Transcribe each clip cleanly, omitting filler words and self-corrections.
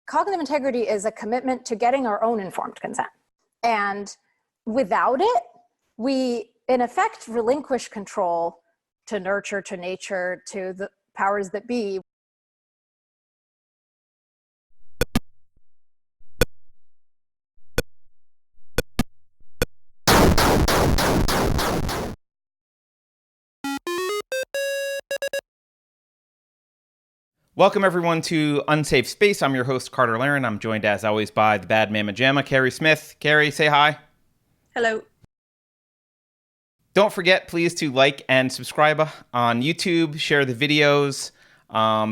cognitive integrity is a commitment to getting our own informed consent. And without it, we, in effect, relinquish control to nurture, to nature, to the powers that be. Welcome everyone to Unsafe Space. I'm your host, Carter Laren. I'm joined as always by the bad mama jamma, Keri Smith. Keri, say hi. Hello. Don't forget, please, to like and subscribe on YouTube, share the videos.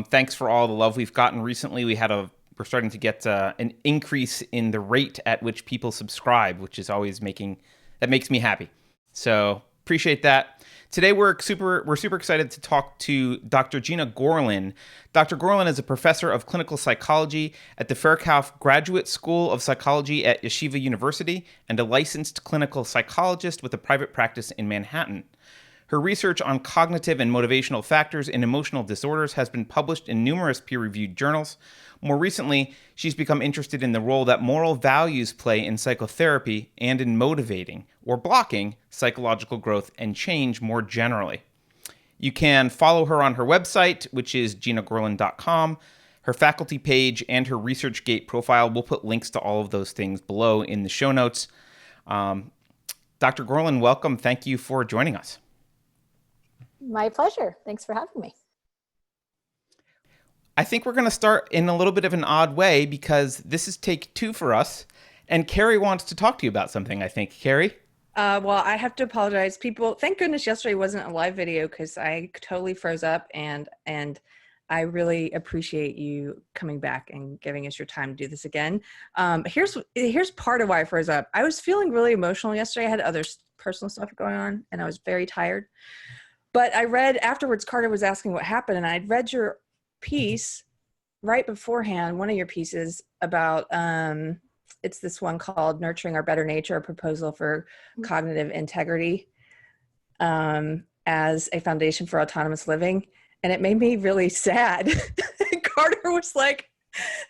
Thanks for all the love we've gotten recently. We're starting to get an increase in the rate at which people subscribe, which is always that makes me happy. So appreciate that. Today, we're super excited to talk to Dr. Gena Gorlin. Dr. Gorlin is a professor of clinical psychology at the Fairclough Graduate School of Psychology at Yeshiva University and a licensed clinical psychologist with a private practice in Manhattan. Her research on cognitive and motivational factors in emotional disorders has been published in numerous peer-reviewed journals. More recently, she's become interested in the role that moral values play in psychotherapy and in motivating or blocking psychological growth and change more generally. You can follow her on her website, which is genagorlin.com, her faculty page, and her ResearchGate profile. We'll put links to all of those things below in the show notes. Dr. Gorlin, welcome. Thank you for joining us. My pleasure. Thanks for having me. I think we're going to start in a little bit of an odd way because this is take 2 for us. And Keri wants to talk to you about something, I think. Keri? Well, I have to apologize. People, thank goodness yesterday wasn't a live video because I totally froze up, and I really appreciate you coming back and giving us your time to do this again. Here's part of why I froze up. I was feeling really emotional yesterday. I had other personal stuff going on, and I was very tired. But I read afterwards, Carter was asking what happened, and I'd read your piece right beforehand, one of your pieces about, it's this one called Nurturing Our Better Nature, a proposal for cognitive integrity as a foundation for autonomous living. And it made me really sad. Carter was like,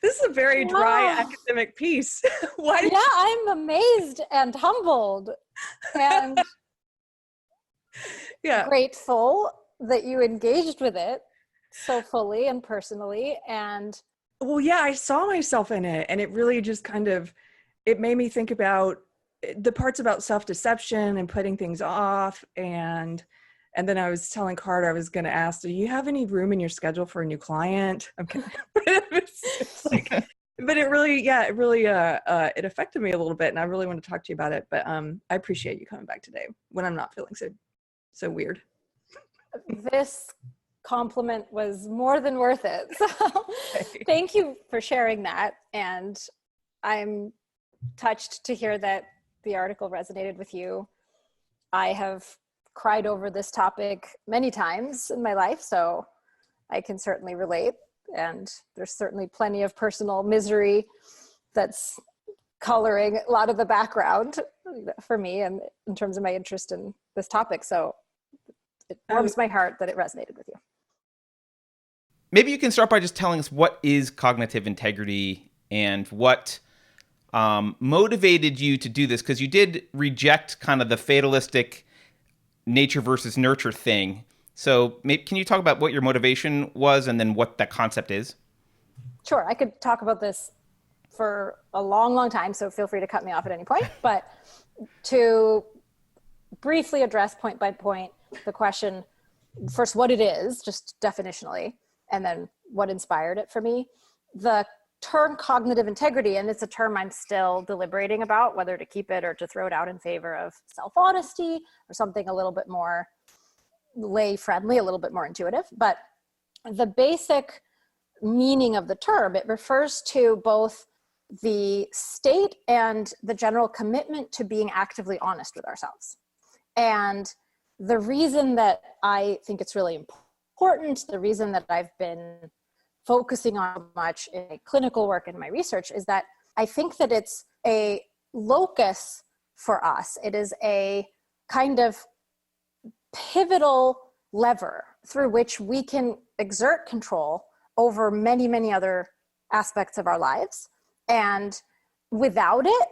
this is a very dry academic piece. I'm amazed and humbled and grateful that you engaged with it so fully and personally. And well, yeah, I saw myself in it, and it really just it made me think about the parts about self-deception and putting things off. And then I was telling Carter, I was going to ask, do you have any room in your schedule for a new client? I'm kidding. It's like, but it really, it affected me a little bit, and I really want to talk to you about it. But I appreciate you coming back today when I'm not feeling so weird. This compliment was more than worth it. So thank you for sharing that. And I'm touched to hear that the article resonated with you. I have cried over this topic many times in my life, so I can certainly relate. And there's certainly plenty of personal misery that's coloring a lot of the background for me and in terms of my interest in this topic. So it warms my heart that it resonated with you. Maybe you can start by just telling us what is cognitive integrity and what motivated you to do this, because you did reject kind of the fatalistic nature versus nurture thing. So can you talk about what your motivation was and then what that concept is? Sure. I could talk about this for a long, long time, so feel free to cut me off at any point. But to briefly address point by point the question, first, what it is, just definitionally, and then what inspired it for me. The term cognitive integrity, and it's a term I'm still deliberating about whether to keep it or to throw it out in favor of self-honesty or something a little bit more lay-friendly, a little bit more intuitive. But the basic meaning of the term, it refers to both the state and the general commitment to being actively honest with ourselves. And the reason that I think it's really important, the reason that I've been focusing on much in my clinical work and my research is that I think that it's a locus for us. It is a kind of pivotal lever through which we can exert control over many, many other aspects of our lives. And without it,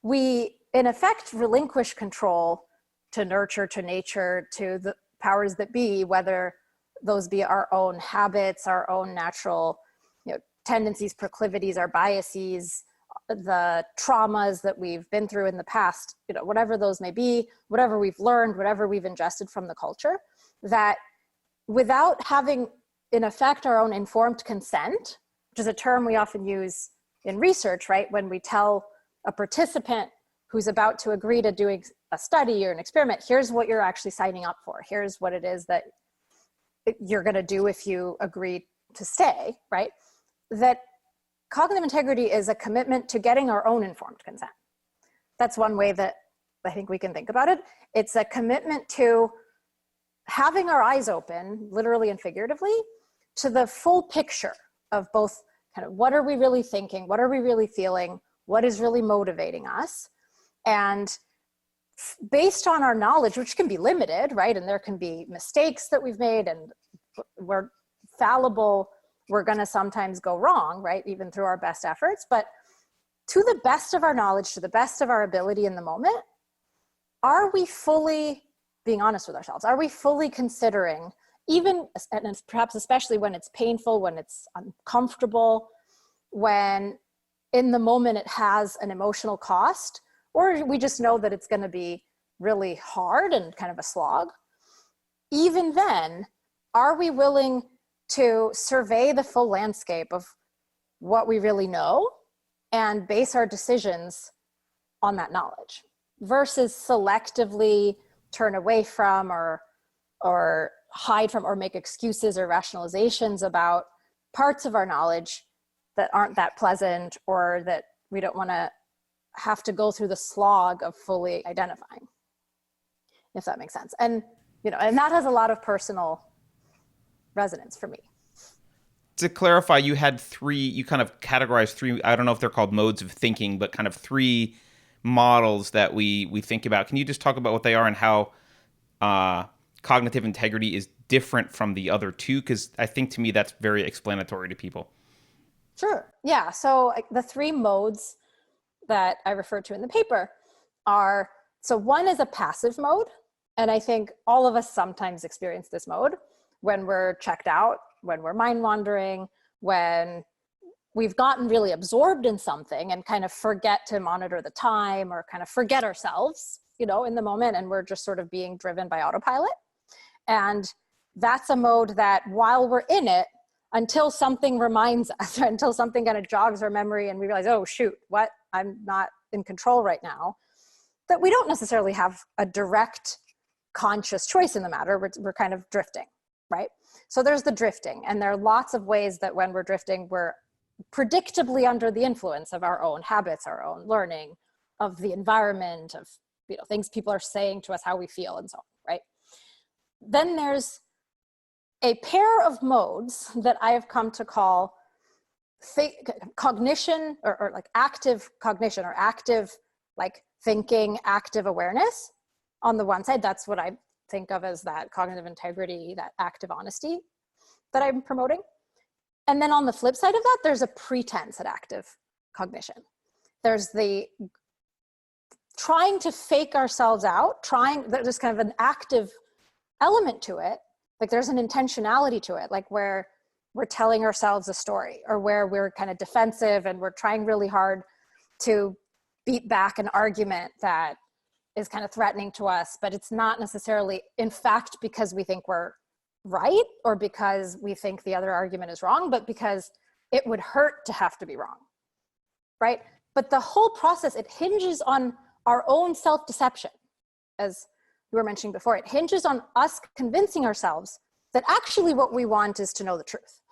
we, in effect, relinquish control to nurture, to nature, to the powers that be, whether those be our own habits, our own natural, tendencies, proclivities, our biases, the traumas that we've been through in the past, whatever those may be, whatever we've learned, whatever we've ingested from the culture, that without having, in effect, our own informed consent, which is a term we often use in research, right? When we tell a participant who's about to agree to doing a study or an experiment, here's what you're actually signing up for. Here's what it is that you're going to do if you agree to stay, right? That cognitive integrity is a commitment to getting our own informed consent. That's one way that I think we can think about it. It's a commitment to having our eyes open, literally and figuratively, to the full picture of both kind of what are we really thinking, what are we really feeling, what is really motivating us. And based on our knowledge, which can be limited, right? And there can be mistakes that we've made, and we're fallible, we're going to sometimes go wrong, right? Even through our best efforts. But to the best of our knowledge, to the best of our ability in the moment, are we fully being honest with ourselves? Are we fully considering, even, and perhaps especially when it's painful, when it's uncomfortable, when in the moment it has an emotional cost, or we just know that it's going to be really hard and kind of a slog? Even then, are we willing to survey the full landscape of what we really know and base our decisions on that knowledge, versus selectively turn away from or hide from or make excuses or rationalizations about parts of our knowledge that aren't that pleasant, or that we don't want to have to go through the slog of fully identifying, if that makes sense. And and that has a lot of personal resonance for me. To clarify, you kind of categorized three, I don't know if they're called modes of thinking, but kind of three models that we think about. Can you just talk about what they are and how cognitive integrity is different from the other two? Because I think, to me, that's very explanatory to people. Sure. Yeah. So the three modes that I referred to in the paper are, so one is a passive mode. And I think all of us sometimes experience this mode when we're checked out, when we're mind wandering, when we've gotten really absorbed in something and kind of forget to monitor the time, or kind of forget ourselves, in the moment, and we're just sort of being driven by autopilot. And that's a mode that, while we're in it, until something reminds us, or until something kind of jogs our memory and we realize, oh shoot, what? I'm not in control right now, that we don't necessarily have a direct conscious choice in the matter. We're kind of drifting, right? So there's the drifting, and there are lots of ways that when we're drifting, we're predictably under the influence of our own habits, our own learning, of the environment, of things people are saying to us, how we feel, and so on, right? Then there's a pair of modes that I have come to call cognition, or like active cognition, or active like thinking, active awareness. On the one side, that's what I think of as that cognitive integrity, that active honesty that I'm promoting. And then on the flip side of that, there's a pretense at active cognition. There's the trying to fake ourselves out, there's kind of an active element to it. Like there's an intentionality to it, like where we're telling ourselves a story, or where we're kind of defensive and we're trying really hard to beat back an argument that is kind of threatening to us, but it's not necessarily, in fact, because we think we're right, or because we think the other argument is wrong, but because it would hurt to have to be wrong, right? But the whole process, it hinges on our own self-deception. As you were mentioning before, it hinges on us convincing ourselves that actually what we want is to know the truth,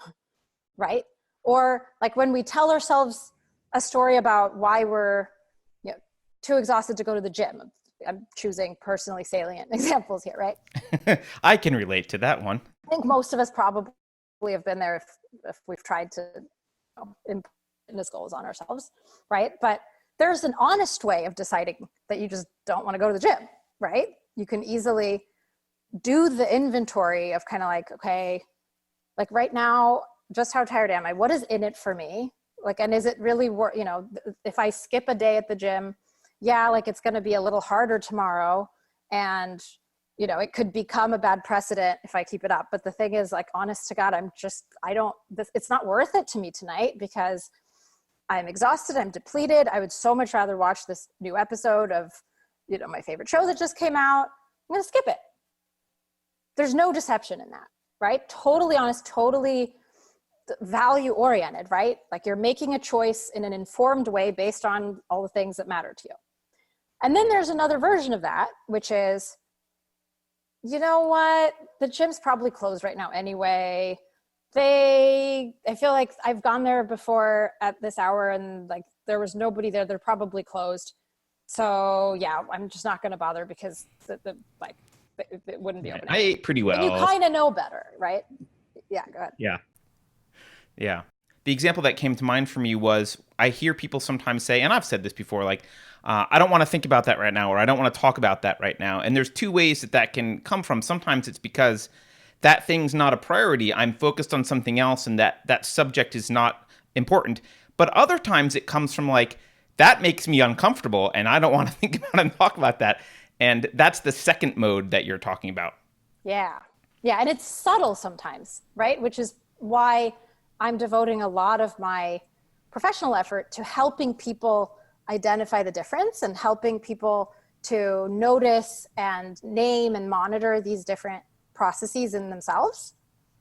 right? Or like when we tell ourselves a story about why we're too exhausted to go to the gym. I'm choosing personally salient examples here, right? I can relate to that one. I think most of us probably have been there if we've tried to impose fitness goals on ourselves, right? But there's an honest way of deciding that you just don't want to go to the gym, right? You can easily do the inventory of kind of like, okay, like right now, just how tired am I? What is in it for me? Like, and is it really worth, if I skip a day at the gym, yeah, like it's going to be a little harder tomorrow. And, it could become a bad precedent if I keep it up. But the thing is, like, honest to God, it's not worth it to me tonight because I'm exhausted. I'm depleted. I would so much rather watch this new episode of, my favorite show that just came out. I'm going to skip it. There's no deception in that, right? Totally honest, totally value oriented, right? Like you're making a choice in an informed way based on all the things that matter to you. And then there's another version of that, which is, you know what? The gym's probably closed right now anyway. I feel like I've gone there before at this hour and like there was nobody there. They're probably closed. So yeah, I'm just not going to bother because it wouldn't be open. I ate pretty well. And you kind of know better, right? Yeah, go ahead. Yeah. The example that came to mind for me was I hear people sometimes say, and I've said this before, like, I don't want to think about that right now, or I don't want to talk about that right now. And there's two ways that can come from. Sometimes it's because that thing's not a priority. I'm focused on something else and that subject is not important. But other times it comes from like, that makes me uncomfortable and I don't want to think about it and talk about that. And that's the second mode that you're talking about. Yeah. Yeah. And it's subtle sometimes, right? Which is why I'm devoting a lot of my professional effort to helping people identify the difference and helping people to notice and name and monitor these different processes in themselves.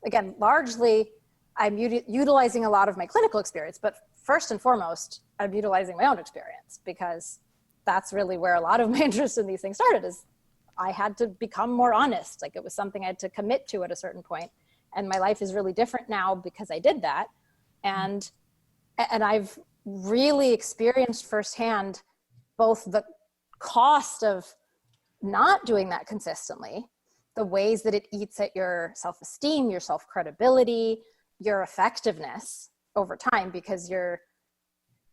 Again, largely, I'm utilizing a lot of my clinical experience, but first and foremost, I'm utilizing my own experience because that's really where a lot of my interest in these things started. Is I had to become more honest. Like it was something I had to commit to at a certain point. And my life is really different now because I did that. And I've really experienced firsthand both the cost of not doing that consistently, the ways that it eats at your self-esteem, your self-credibility, your effectiveness over time, because you're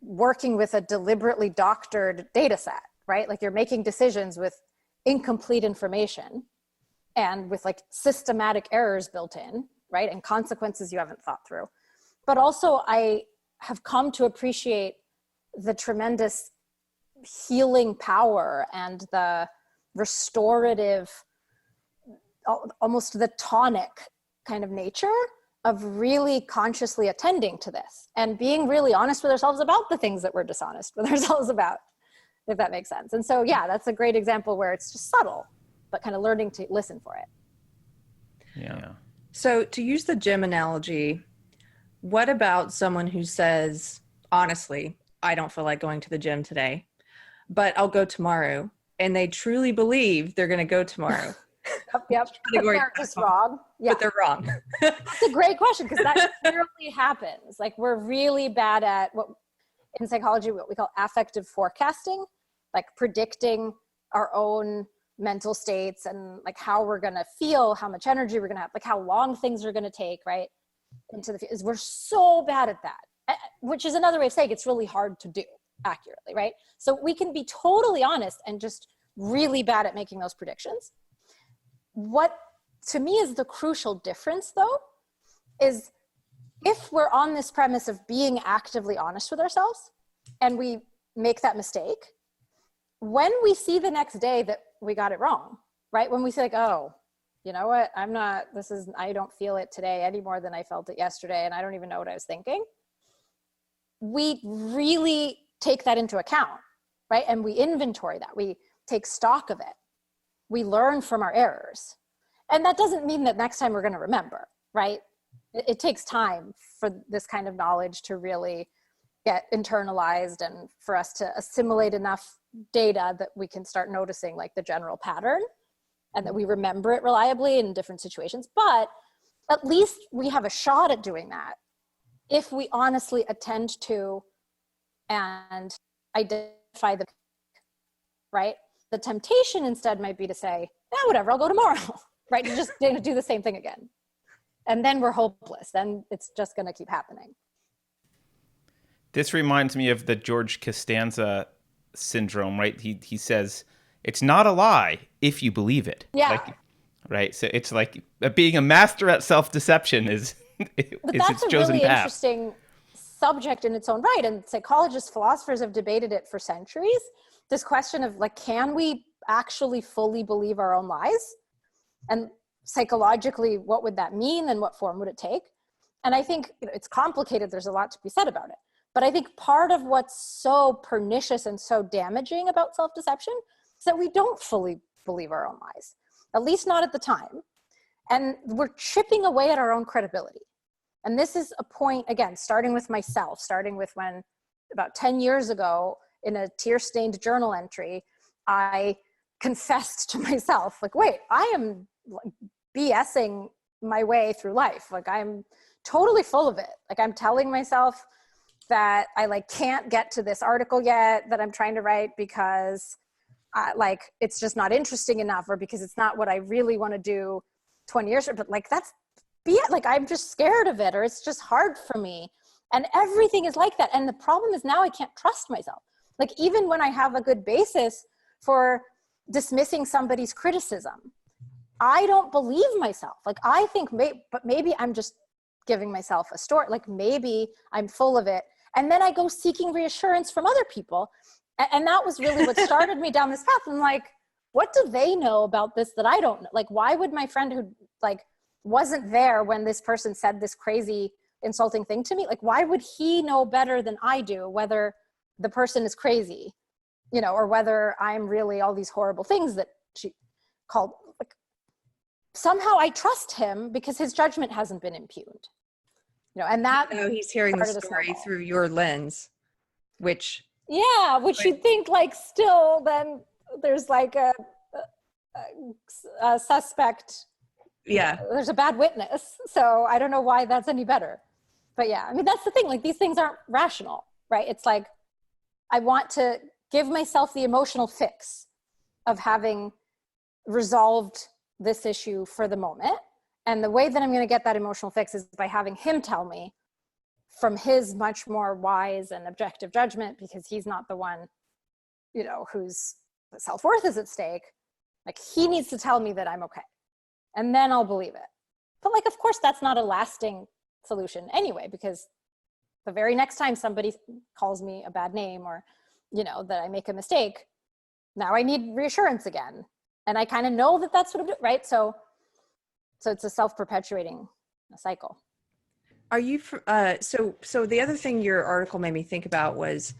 working with a deliberately doctored data set, right? Like you're making decisions with incomplete information and with like systematic errors built in, right? And consequences you haven't thought through. But also I have come to appreciate the tremendous healing power and the restorative, almost the tonic kind of nature of really consciously attending to this and being really honest with ourselves about the things that we're dishonest with ourselves about, if that makes sense. And so, yeah, that's a great example where it's just subtle, but kind of learning to listen for it. Yeah. So to use the gym analogy, what about someone who says, honestly, I don't feel like going to the gym today, but I'll go tomorrow. And they truly believe they're going to go tomorrow. Yep. But they're just wrong. Yeah. But they're wrong. That's a great question because that clearly happens. Like we're really bad at what in psychology, what we call affective forecasting, like predicting our own mental states and like how we're going to feel, how much energy we're going to have, like how long things are going to take, right? Into the future. We're so bad at that, which is another way of saying it's really hard to do accurately, right? So we can be totally honest and just really bad at making those predictions. What to me is the crucial difference though, is if we're on this premise of being actively honest with ourselves and we make that mistake, when we see the next day that we got it wrong, right? When we say like, oh, you know what? I don't feel it today any more than I felt it yesterday. And I don't even know what I was thinking. We really take that into account, right? And we inventory that. We take stock of it. We learn from our errors. And that doesn't mean that next time we're going to remember, right? It takes time for this kind of knowledge to really get internalized and for us to assimilate enough data that we can start noticing like the general pattern and that we remember it reliably in different situations. But at least we have a shot at doing that if we honestly attend to and identify the, right? The temptation instead might be to say, whatever, I'll go tomorrow, right? You're just going to do the same thing again. And then we're hopeless. Then it's just going to keep happening. This reminds me of the George Costanza syndrome, right? He says, it's not a lie if you believe it. Yeah. Right? So it's like being a master at self-deception is But that's its a chosen really path. Interesting subject in its own right. And psychologists, philosophers have debated it for centuries. This question of like, can we actually fully believe our own lies? And psychologically, what would that mean and what form would it take? And I think it's complicated. There's a lot to be said about it. But I think part of what's so pernicious and so damaging about self-deception is that we don't fully believe our own lies, at least not at the time. And we're chipping away at our own credibility. And this is a point, again, starting with myself, starting with when about 10 years ago in a tear-stained journal entry, I confessed to myself, like, wait, I am BSing my way through life. Like, I'm totally full of it. Like, I'm telling myself that I like can't get to this article yet that I'm trying to write because like it's just not interesting enough, or because it's not what I really want to do 20 years. But like, that's like, I'm just scared of it, or it's just hard for me. And everything is like that. And the problem is now I can't trust myself. Like, even when I have a good basis for dismissing somebody's criticism, I don't believe myself. Like, I think but maybe I'm just giving myself a story. Like, maybe I'm full of it. And then I go seeking reassurance from other people. And that was really what started me down this path. I'm like, what do they know about this that I don't know? Like, why would my friend who like wasn't there when this person said this crazy insulting thing to me, like, why would he know better than I do whether the person is crazy, you know, or whether I'm really all these horrible things that she called? Like, somehow I trust him because his judgment hasn't been impugned, you know, and that he's hearing the started a story snowball. through your lens, which you'd think like still then there's like a suspect. Yeah. There's a bad witness. So I don't know why that's any better. But yeah, I mean, that's the thing. Like, these things aren't rational, right? It's like, I want to give myself the emotional fix of having resolved this issue for the moment. And the way that I'm going to get that emotional fix is by having him tell me from his much more wise and objective judgment, because he's not the one, you know, whose self-worth is at stake. Like, he needs to tell me that I'm okay. And then I'll believe it. But like, of course, that's not a lasting solution anyway, because the very next time somebody calls me a bad name, or, you know, that I make a mistake, now I need reassurance again. And I kind of know that that's what I'm doing, right? So it's a self-perpetuating cycle. Are you, so the other thing your article made me think about was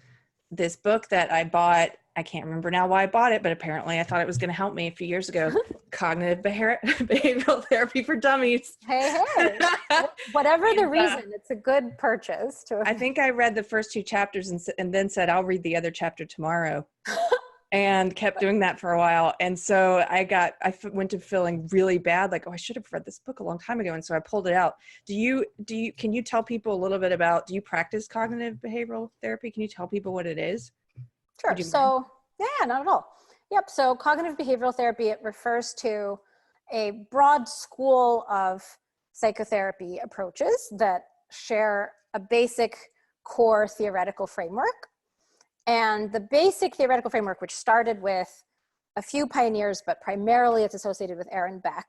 this book that I bought. I can't remember now why I bought it, but apparently I thought it was going to help me a few years ago. Cognitive Behavioral Therapy for Dummies. Hey, whatever the reason, it's a good purchase. I think I read the first 2 chapters and then said, I'll read the other chapter tomorrow. And kept doing that for a while. And so I went to feeling really bad, like, oh, I should have read this book a long time ago. And so I pulled it out. Can you tell people a little bit about, do you practice cognitive behavioral therapy? Can you tell people what it is? Sure. So, yeah, not at all. Yep. So cognitive behavioral therapy, it refers to a broad school of psychotherapy approaches that share a basic core theoretical framework. And the basic theoretical framework, which started with a few pioneers, but primarily it's associated with Aaron Beck,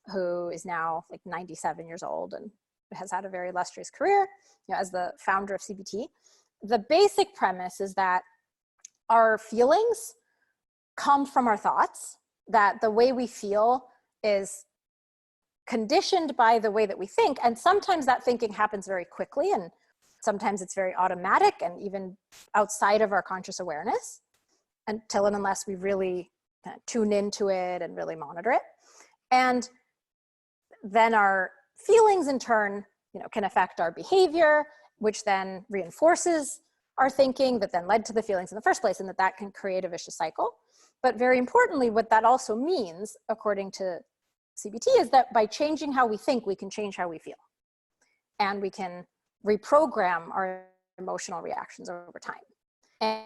who is now like 97 years old and has had a very illustrious career, you know, as the founder of CBT. The basic premise is that our feelings come from our thoughts, that the way we feel is conditioned by the way that we think. And sometimes that thinking happens very quickly, and sometimes it's very automatic and even outside of our conscious awareness, until and unless we really kind of tune into it and really monitor it. And then our feelings in turn, you know, can affect our behavior, which then reinforces our thinking that then led to the feelings in the first place, and that can create a vicious cycle. But very importantly, what that also means, according to CBT, is that by changing how we think, we can change how we feel. And we can reprogram our emotional reactions over time.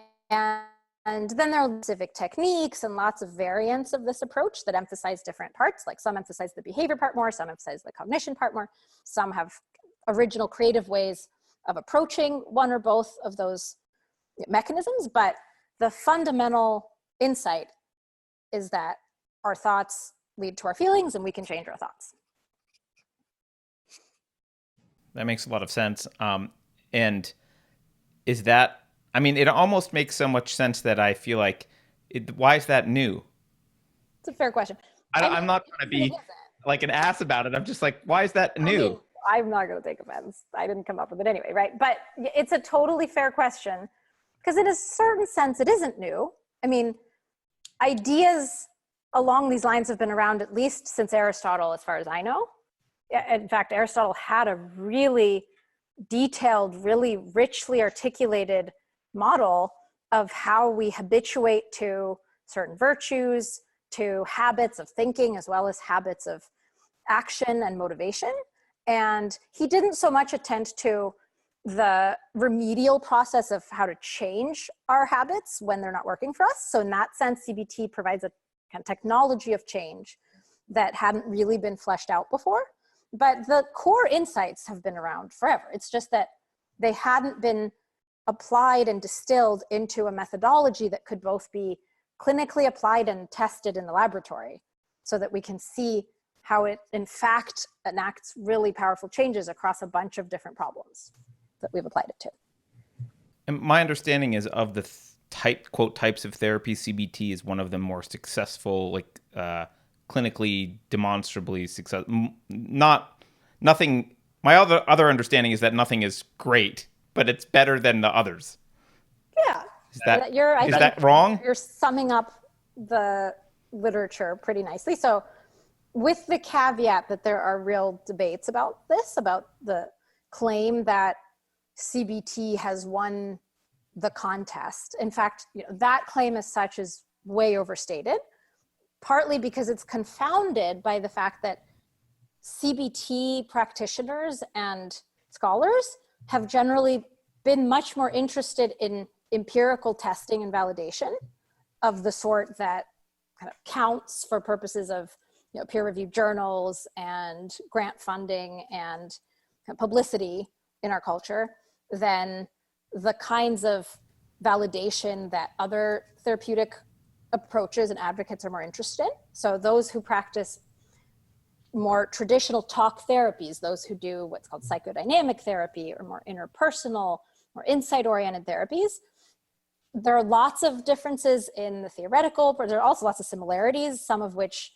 And then there are specific techniques and lots of variants of this approach that emphasize different parts. Like, some emphasize the behavior part more, some emphasize the cognition part more, some have original creative ways of approaching one or both of those mechanisms. But the fundamental insight is that our thoughts lead to our feelings, and we can change our thoughts. That makes a lot of sense. And is that, I mean, it almost makes so much sense that I feel like, why is that new? It's a fair question. I'm not trying to be like an ass about it. I'm just like, why is that new? I mean, I'm not going to take offense. I didn't come up with it anyway, right? But it's a totally fair question because in a certain sense, it isn't new. I mean, ideas along these lines have been around at least since Aristotle, as far as I know. In fact, Aristotle had a really detailed, really richly articulated model of how we habituate to certain virtues, to habits of thinking, as well as habits of action and motivation. And he didn't so much attend to the remedial process of how to change our habits when they're not working for us. So in that sense, CBT provides a kind of technology of change that hadn't really been fleshed out before. But the core insights have been around forever. It's just that they hadn't been applied and distilled into a methodology that could both be clinically applied and tested in the laboratory so that we can see how it in fact enacts really powerful changes across a bunch of different problems that we've applied it to. And my understanding is of the types of therapy, CBT is one of the more successful, like clinically demonstrably successful. Nothing. My other understanding is that nothing is great, but it's better than the others. Yeah. Is that wrong? You're summing up the literature pretty nicely. So with the caveat that there are real debates about this, about the claim that CBT has won the contest. In fact, that claim as such is way overstated, partly because it's confounded by the fact that CBT practitioners and scholars have generally been much more interested in empirical testing and validation of the sort that kind of counts for purposes of peer-reviewed journals and grant funding and publicity in our culture than the kinds of validation that other therapeutic approaches and advocates are more interested in. So those who practice more traditional talk therapies, those who do what's called psychodynamic therapy or more interpersonal, more insight-oriented therapies, there are lots of differences in the theoretical, but there are also lots of similarities, some of which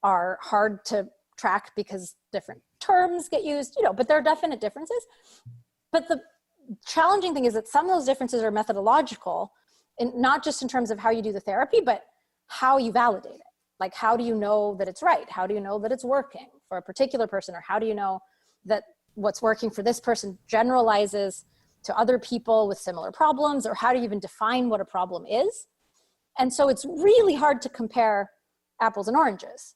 are hard to track because different terms get used, but there are definite differences. But the challenging thing is that some of those differences are methodological, and not just in terms of how you do the therapy, but how you validate it. Like, how do you know that it's right? How do you know that it's working for a particular person? Or how do you know that what's working for this person generalizes to other people with similar problems? Or how do you even define what a problem is? And so it's really hard to compare apples and oranges,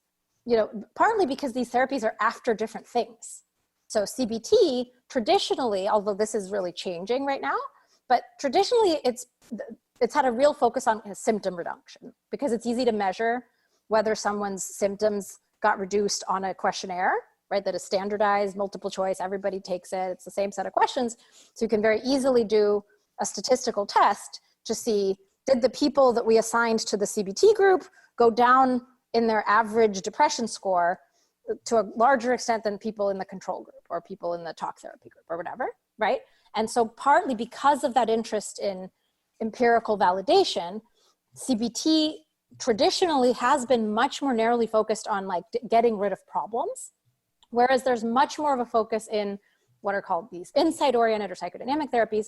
partly because these therapies are after different things. So CBT traditionally, although this is really changing right now, but traditionally it's had a real focus on symptom reduction because it's easy to measure whether someone's symptoms got reduced on a questionnaire, right? That is standardized, multiple choice, everybody takes it. It's the same set of questions. So you can very easily do a statistical test to see, did the people that we assigned to the CBT group go down in their average depression score to a larger extent than people in the control group or people in the talk therapy group or whatever, right? And so partly because of that interest in empirical validation, CBT traditionally has been much more narrowly focused on like getting rid of problems, whereas there's much more of a focus in what are called these insight-oriented or psychodynamic therapies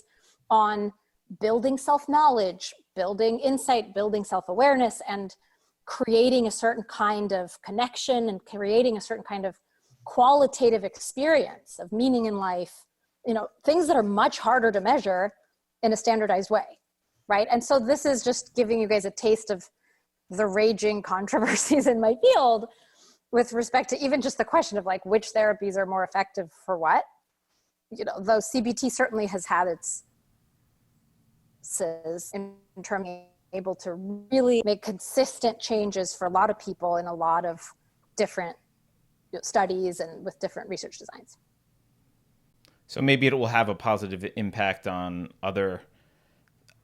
on building self-knowledge, building insight, building self-awareness, and creating a certain kind of connection and creating a certain kind of qualitative experience of meaning in life, things that are much harder to measure in a standardized way, right? And so this is just giving you guys a taste of the raging controversies in my field with respect to even just the question of like which therapies are more effective for what. Though CBT certainly has had its in terms of able to really make consistent changes for a lot of people in a lot of different studies and with different research designs. So maybe it will have a positive impact on other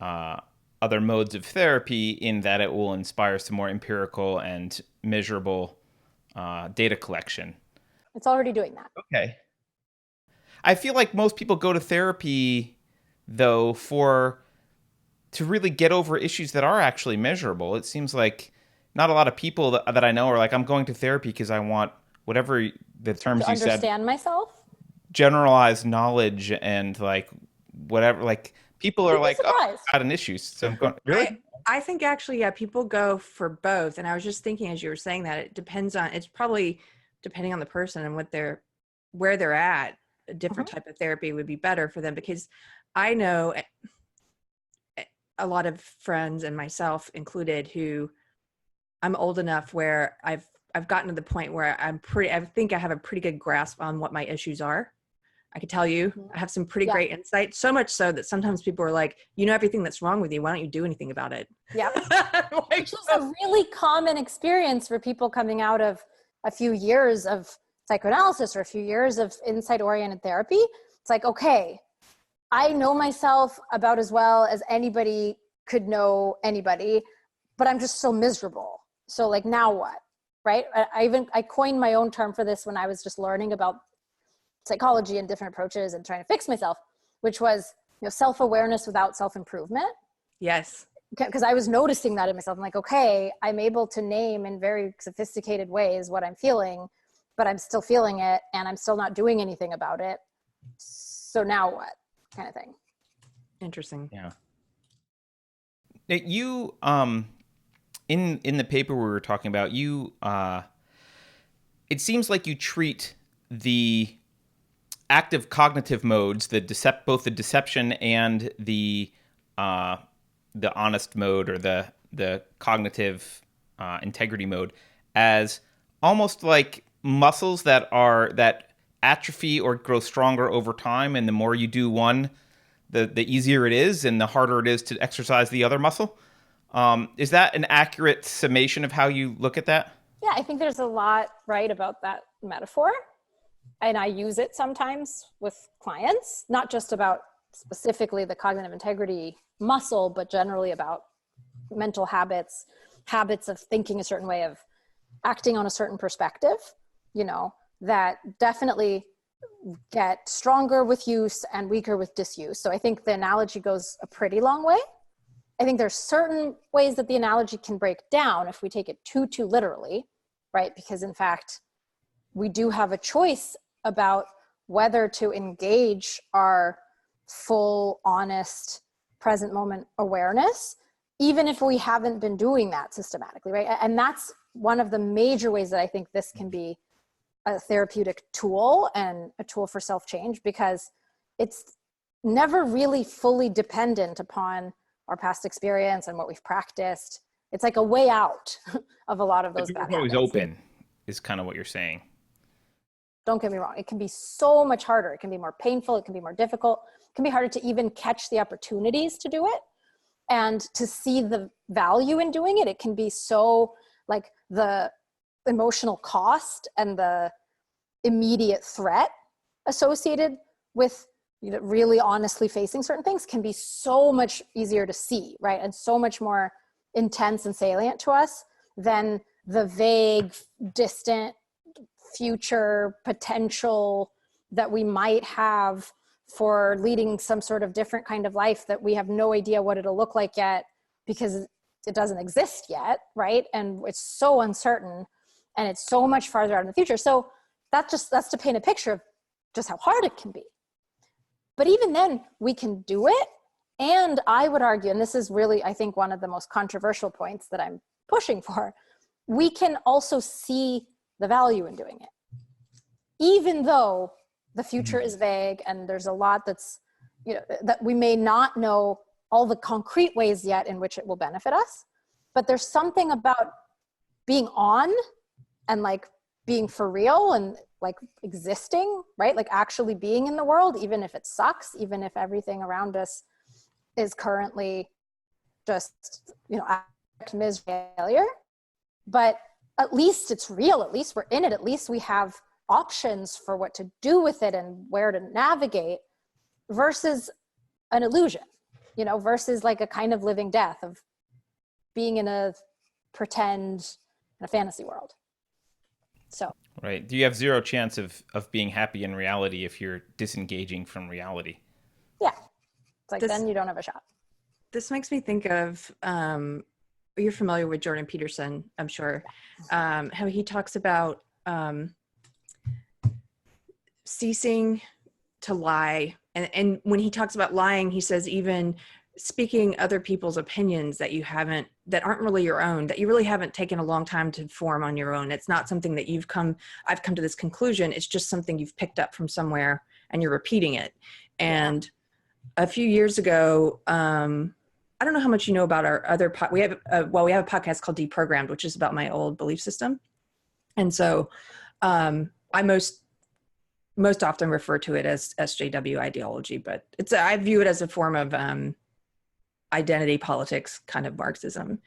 modes of therapy in that it will inspire some more empirical and measurable data collection. It's already doing that. Okay. I feel like most people go to therapy though, to really get over issues that are actually measurable. It seems like not a lot of people that I know are like, I'm going to therapy because I want whatever the terms To you said, understand myself. generalized knowledge and like whatever. Like people are You'd be like, oh, surprised. I've got an issue. So I'm going, really? I think actually, yeah, people go for both. And I was just thinking as you were saying that, it's probably depending on the person and where they're at, a different type of therapy would be better for them. Because I know a lot of friends and myself included who I'm old enough where I've gotten to the point where I think I have a pretty good grasp on what my issues are. I could tell you, I have some pretty great insight, so much so that sometimes people are like, you know, everything that's wrong with you, why don't you do anything about it? Yeah. Which is a really common experience for people coming out of a few years of psychoanalysis or a few years of insight-oriented therapy. It's like, okay, I know myself about as well as anybody could know anybody, but I'm just so miserable. So like, now what? Right? I coined my own term for this when I was just learning about psychology and different approaches and trying to fix myself, which was, self-awareness without self-improvement. Yes. Because I was noticing that in myself. I'm like, okay, I'm able to name in very sophisticated ways what I'm feeling, but I'm still feeling it and I'm still not doing anything about it. So now what? Kind of thing. Interesting. Yeah. You, in the paper we were talking about, it seems like you treat the active cognitive modes, both the deception and the honest mode, or the cognitive integrity mode, as almost like muscles that atrophy or grow stronger over time, and the more you do one, the easier it is, and the harder it is to exercise the other muscle. Is that an accurate summation of how you look at that? Yeah, I think there's a lot right about that metaphor. And I use it sometimes with clients, not just about specifically the cognitive integrity muscle, but generally about mental habits of thinking a certain way, of acting on a certain perspective, that definitely get stronger with use and weaker with disuse. So I think the analogy goes a pretty long way. I think there's certain ways that the analogy can break down if we take it too literally, right? Because in fact, we do have a choice about whether to engage our full, honest, present moment awareness, even if we haven't been doing that systematically, right? And that's one of the major ways that I think this can be a therapeutic tool and a tool for self-change, because it's never really fully dependent upon our past experience and what we've practiced. It's like a way out of a lot of those bad habits. Always open is kind of what you're saying. Don't get me wrong. It can be so much harder. It can be more painful. It can be more difficult. It can be harder to even catch the opportunities to do it and to see the value in doing it. It can be so, like, the emotional cost and the immediate threat associated with really honestly facing certain things can be so much easier to see, right? And so much more intense and salient to us than the vague, distant future potential that we might have for leading some sort of different kind of life that we have no idea what it'll look like yet, because it doesn't exist yet, right? And it's so uncertain and it's so much farther out in the future. So that's to paint a picture of just how hard it can be. But even then, we can do it. And I would argue, and this is really, I think, one of the most controversial points that I'm pushing for, we can also see the value in doing it. Even though the future is vague and there's a lot that's, that we may not know all the concrete ways yet in which it will benefit us, but there's something about being on and like being for real and like existing, right? Like actually being in the world, even if it sucks, even if everything around us is currently just, misery, failure, but at least it's real. At least we're in it. At least we have options for what to do with it and where to navigate, versus an illusion, versus like a kind of living death of being in a pretend, in a fantasy world. So. Right. Do you have zero chance of being happy in reality if you're disengaging from reality? Yeah. It's like, This- then you don't have a shot. This makes me think of, you're familiar with Jordan Peterson, I'm sure, how he talks about ceasing to lie. And when he talks about lying, he says even speaking other people's opinions that aren't really your own, that you really haven't taken a long time to form on your own. It's not something that I've come to this conclusion. It's just something you've picked up from somewhere and you're repeating it. And a few years ago, I don't know how much you know about our other we have a podcast called Deprogrammed, which is about my old belief system. And so I most often refer to it as SJW ideology, but I view it as a form of identity politics, kind of Marxism.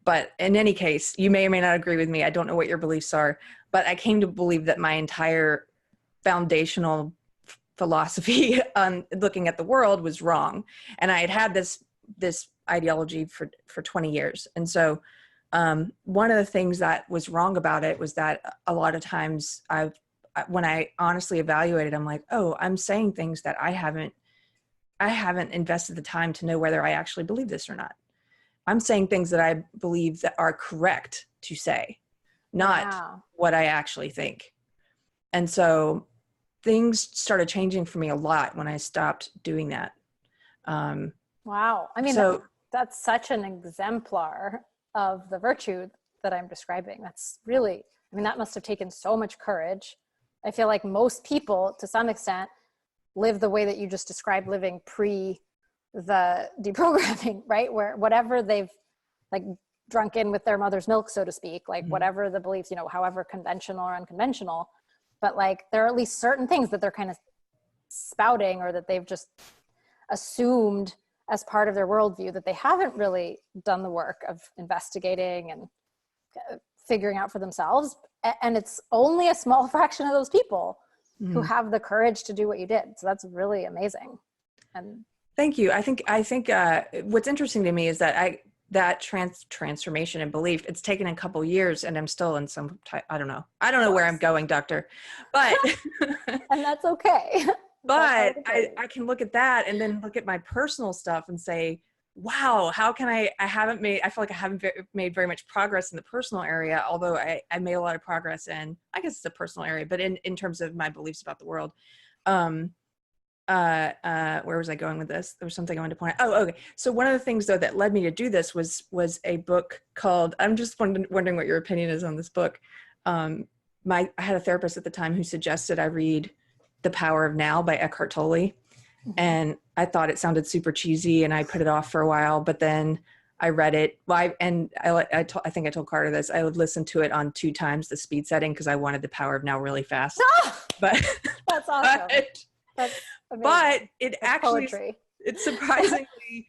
But in any case, you may or may not agree with me. I don't know what your beliefs are, but I came to believe that my entire foundational philosophy on looking at the world was wrong. And I had this ideology for 20 years. And so one of the things that was wrong about it was that a lot of times when I honestly evaluated, I'm like, oh, I'm saying things that I haven't invested the time to know whether I actually believe this or not. I'm saying things that I believe that are correct to say, not what I actually think. And so things started changing for me a lot when I stopped doing that. Wow. I mean, that's such an exemplar of the virtue that I'm describing. That's really, I mean, that must have taken so much courage. I feel like most people, to some extent, live the way that you just described living pre the deprogramming, right? Where whatever they've like drunk in with their mother's milk, so to speak, like whatever the beliefs, however conventional or unconventional, but like there are at least certain things that they're kind of spouting or that they've just assumed as part of their worldview that they haven't really done the work of investigating and figuring out for themselves. And it's only a small fraction of those people who have the courage to do what you did. So that's really amazing. And thank you. I think what's interesting to me is that transformation and belief, it's taken a couple years and I'm still in some type, I don't know where I'm going, doctor, but and that's okay. But I can look at that and then look at my personal stuff and say, wow, how can I feel like I haven't made very much progress in the personal area, although I made a lot of progress in, I guess it's a personal area, but in terms of my beliefs about the world. Where was I going with this? There was something I wanted to point out. Oh, okay. So one of the things though that led me to do this was a book called, I'm just wondering what your opinion is on this book. I had a therapist at the time who suggested I read The Power of Now by Eckhart Tolle. And I thought it sounded super cheesy and I put it off for a while, but then I read it. I think I told Carter this, I would listen to it on 2 times the speed setting because I wanted The Power of Now really fast. But that's awesome. That's amazing. But it That's actually, poetry. it surprisingly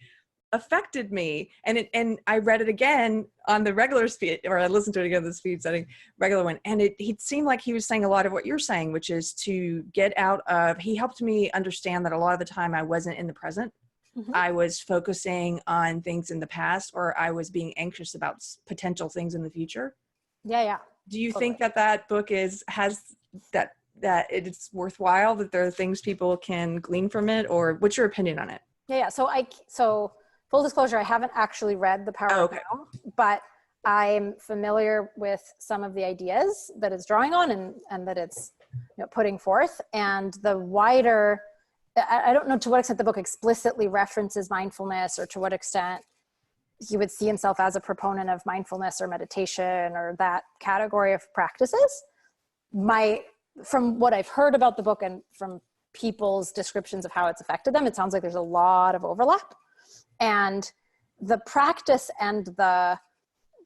affected me. And I read it again on the regular speed, or I listened to it again on the speed setting, regular one. And it seemed like he was saying a lot of what you're saying, which is to get out of, he helped me understand that a lot of the time I wasn't in the present. I was focusing on things in the past, or I was being anxious about potential things in the future. Yeah. Do you think that book has that it's worthwhile, that there are things people can glean from it, or what's your opinion on it? Yeah. So full disclosure, I haven't actually read The Power of Now, but I'm familiar with some of the ideas that it's drawing on and that it's putting forth. And the wider, I don't know to what extent the book explicitly references mindfulness or to what extent he would see himself as a proponent of mindfulness or meditation or that category of practices. From what I've heard about the book and from people's descriptions of how it's affected them, it sounds like there's a lot of overlap. And the practice and the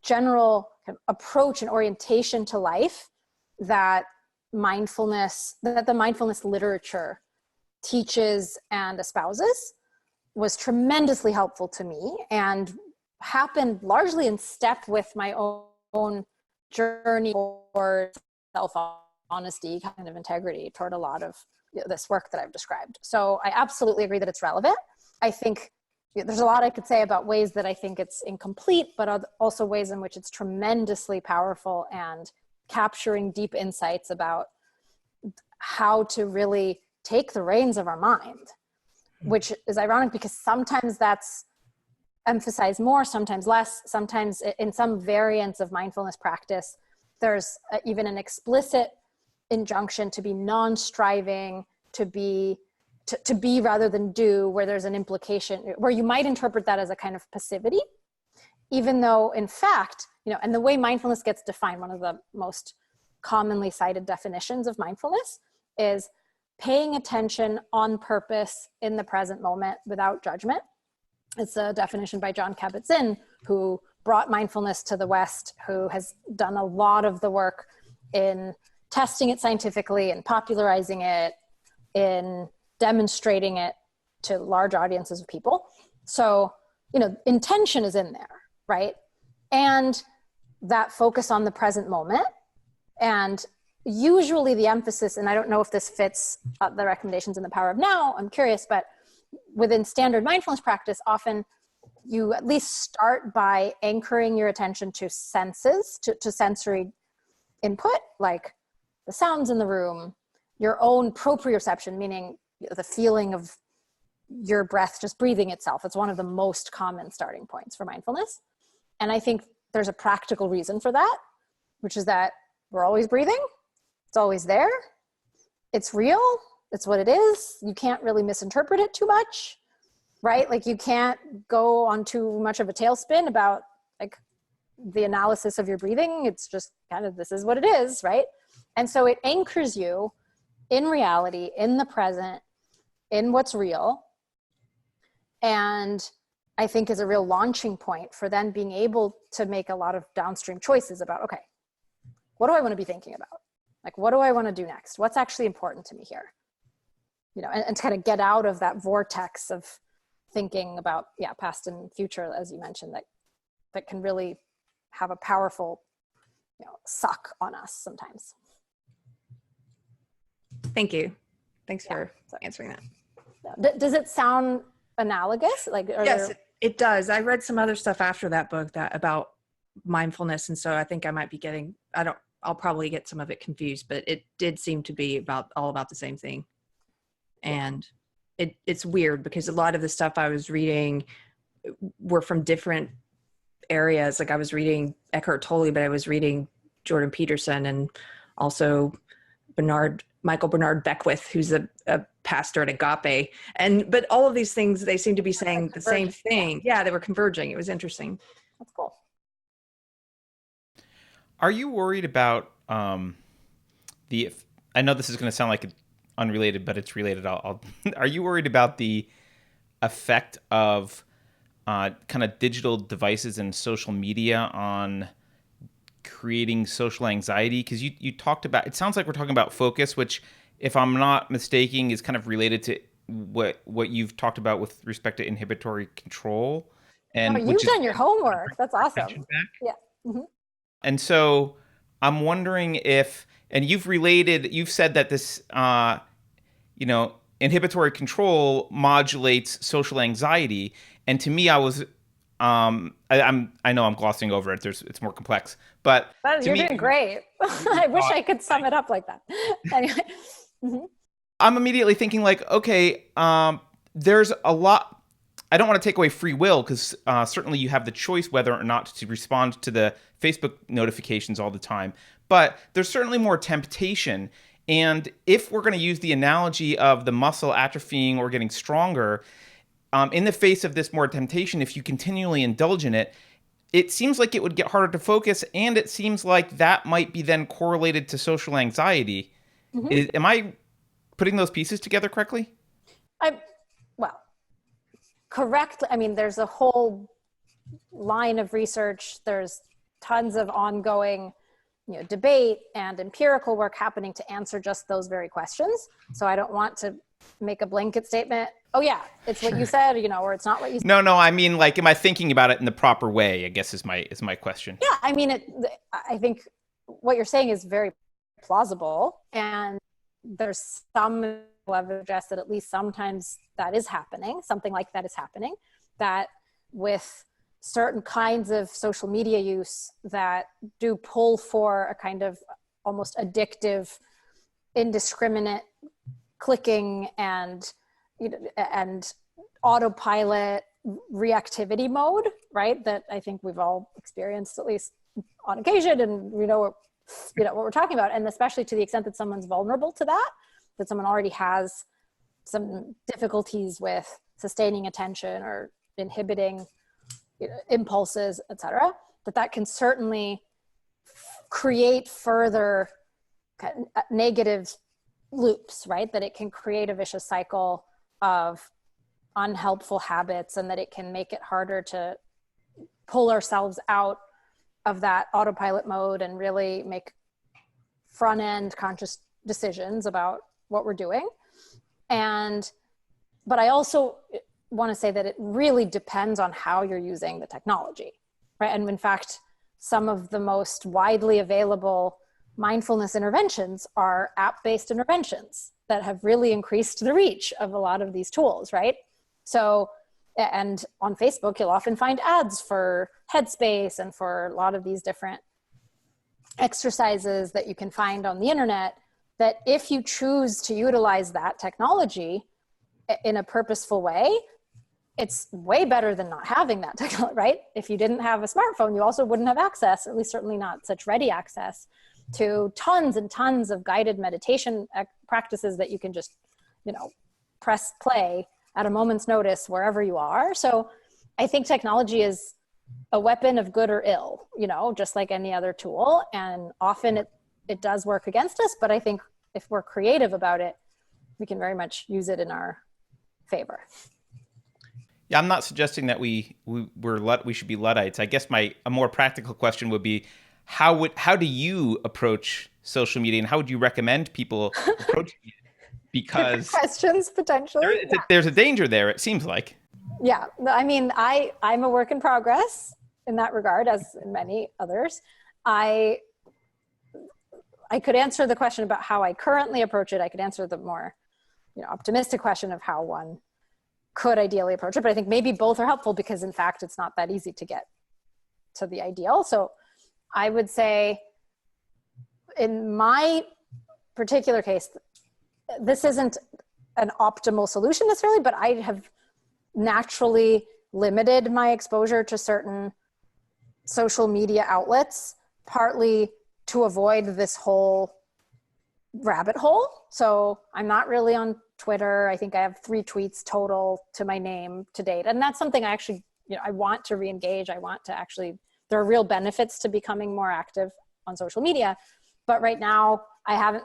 general kind of approach and orientation to life that the mindfulness literature teaches and espouses was tremendously helpful to me and happened largely in step with my own journey toward self-honesty, kind of integrity, toward a lot of this work that I've described. So I absolutely agree that it's relevant. I think there's a lot I could say about ways that I think it's incomplete, but also ways in which it's tremendously powerful and capturing deep insights about how to really take the reins of our mind. which is ironic because sometimes that's emphasized more, sometimes less, sometimes in some variants of mindfulness practice, there's even an explicit injunction to be non-striving, to be rather than do, where there's an implication, where you might interpret that as a kind of passivity, even though in fact, and the way mindfulness gets defined, one of the most commonly cited definitions of mindfulness is paying attention on purpose in the present moment without judgment. It's a definition by Jon Kabat-Zinn, who brought mindfulness to the West, who has done a lot of the work in testing it scientifically and popularizing it, in demonstrating it to large audiences of people. So, intention is in there, right? And that focus on the present moment. And usually the emphasis, and I don't know if this fits the recommendations in the Power of Now, I'm curious, but within standard mindfulness practice, often you at least start by anchoring your attention to senses, to sensory input, like the sounds in the room, your own proprioception, meaning the feeling of your breath just breathing itself. It's one of the most common starting points for mindfulness. And I think there's a practical reason for that, which is that we're always breathing. It's always there. It's real. It's what it is. You can't really misinterpret it too much, right? Like you can't go on too much of a tailspin about like the analysis of your breathing. It's just kind of, this is what it is, right? And so it anchors you in reality, in the present, in what's real. And I think is a real launching point for then being able to make a lot of downstream choices about, okay, what do I want to be thinking about? Like, what do I want to do next? What's actually important to me here? And to kind of get out of that vortex of thinking about, past and future, as you mentioned, that can really have a powerful, suck on us sometimes. Thank you. Thanks for answering that. Does it sound analogous? Like, yes, it does. I read some other stuff after that book about mindfulness. And so I think I might be I'll probably get some of it confused, but it did seem to be all about the same thing. And it's weird because a lot of the stuff I was reading were from different areas. Like I was reading Eckhart Tolle, but I was reading Jordan Peterson and also Michael Bernard Beckwith, who's a pastor at Agape. But all of these things, they seem to be saying the same thing. Yeah, they were converging. It was interesting. That's cool. Are you worried about I know this is going to sound like unrelated, but it's related. Are you worried about the effect of kind of digital devices and social media on creating social anxiety? Because you talked about, it sounds like we're talking about focus, which, if I'm not mistaken, is kind of related to what you've talked about with respect to inhibitory control. And you've done your homework. That's awesome. Yeah. Mm-hmm. And so I'm wondering if, and you've said that this, inhibitory control modulates social anxiety. And to me, I was, I know I'm glossing over it. It's more complex, but you're doing great. I wish I could sum it up like that. Anyway. Mm-hmm. I'm immediately thinking like, okay, there's a lot. I don't want to take away free will because certainly you have the choice whether or not to respond to the Facebook notifications all the time. But there's certainly more temptation. And if we're going to use the analogy of the muscle atrophying or getting stronger, in the face of this more temptation, if you continually indulge in it, it seems like it would get harder to focus. And it seems like that might be then correlated to social anxiety. Mm-hmm. Am I putting those pieces together correctly? Correctly. I mean, there's a whole line of research. There's tons of ongoing, debate and empirical work happening to answer just those very questions. So I don't want to make a blanket statement. Oh yeah, it's what you said, or it's not what you said. No, I mean, like, am I thinking about it in the proper way? I guess is my question. Yeah, I mean, I think what you're saying is very plausible, and there's some evidence suggests that at least sometimes that is happening, something like that is happening, that with certain kinds of social media use that do pull for a kind of almost addictive, indiscriminate clicking and, and autopilot reactivity mode, right? That I think we've all experienced at least on occasion, and we know what we're talking about. And especially to the extent that someone's vulnerable to that, that someone already has some difficulties with sustaining attention or inhibiting impulses, etc., that can certainly create further negative loops, right? That it can create a vicious cycle of unhelpful habits, and that it can make it harder to pull ourselves out of that autopilot mode and really make front end conscious decisions about what we're doing. But I also want to say that it really depends on how you're using the technology, right? And in fact, some of the most widely available mindfulness interventions are app-based interventions that have really increased the reach of a lot of these tools, right? So, and on Facebook, you'll often find ads for Headspace and for a lot of these different exercises that you can find on the internet, that if you choose to utilize that technology in a purposeful way, it's way better than not having that technology, right? If you didn't have a smartphone, you also wouldn't have access, at least certainly not such ready access, to tons and tons of guided meditation practices that you can just, press play at a moment's notice wherever you are. So I think technology is a weapon of good or ill, just like any other tool. And often it does work against us, but I think if we're creative about it, we can very much use it in our favor. Yeah, I'm not suggesting that we should be Luddites. I guess a more practical question would be, how do you approach social media, and how would you recommend people approach it? Because questions potentially. There's a danger there, it seems like. Yeah, I mean, I'm a work in progress in that regard, as in many others. I could answer the question about how I currently approach it. I could answer the more, optimistic question of how one could ideally approach it. But I think maybe both are helpful, because in fact, it's not that easy to get to the ideal. So I would say in my particular case, this isn't an optimal solution necessarily, but I have naturally limited my exposure to certain social media outlets, partly to avoid this whole rabbit hole. So I'm not really on Twitter. I think I have 3 tweets total to my name to date. And that's something I actually, I want to re-engage. I want to actually, there are real benefits to becoming more active on social media. But right now I haven't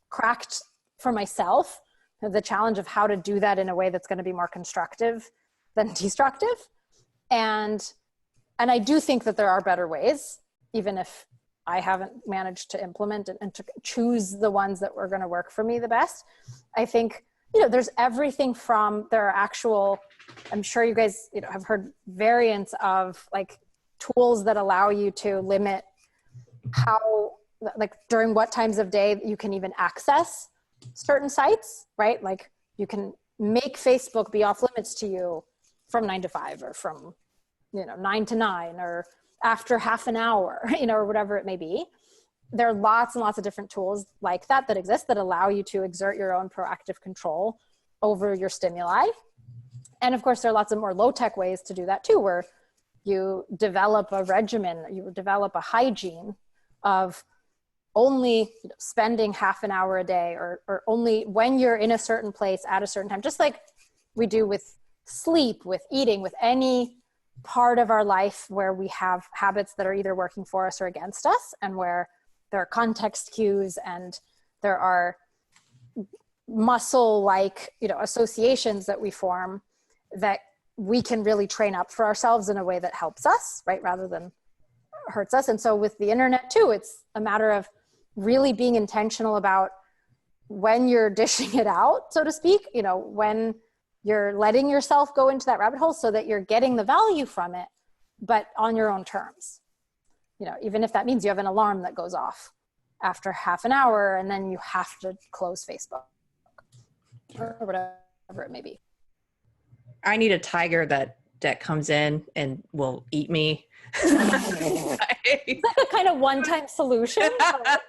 cracked for myself the challenge of how to do that in a way that's going to be more constructive than destructive. And I do think that there are better ways, even if I haven't managed to implement and to choose the ones that were going to work for me the best. I think, there's everything from, there are actual, I'm sure you guys, have heard variants of like tools that allow you to limit how, like during what times of day you can even access certain sites, right? Like you can make Facebook be off limits to you from 9 to 5 or from, 9 to 9 or after half an hour, or whatever it may be. There are lots and lots of different tools like that exist that allow you to exert your own proactive control over your stimuli. And of course, there are lots of more low-tech ways to do that too, where you develop a regimen, you develop a hygiene of only spending half an hour a day or only when you're in a certain place at a certain time, just like we do with sleep, with eating, with any part of our life where we have habits that are either working for us or against us, and where there are context cues and there are muscle-like, associations that we form that we can really train up for ourselves in a way that helps us, right, rather than hurts us. And so with the internet too, it's a matter of really being intentional about when you're dishing it out, so to speak, when you're letting yourself go into that rabbit hole so that you're getting the value from it, but on your own terms. Even if that means you have an alarm that goes off after half an hour and then you have to close Facebook or whatever it may be. I need a tiger that that comes in and will eat me. It's like a kind of one-time solution. But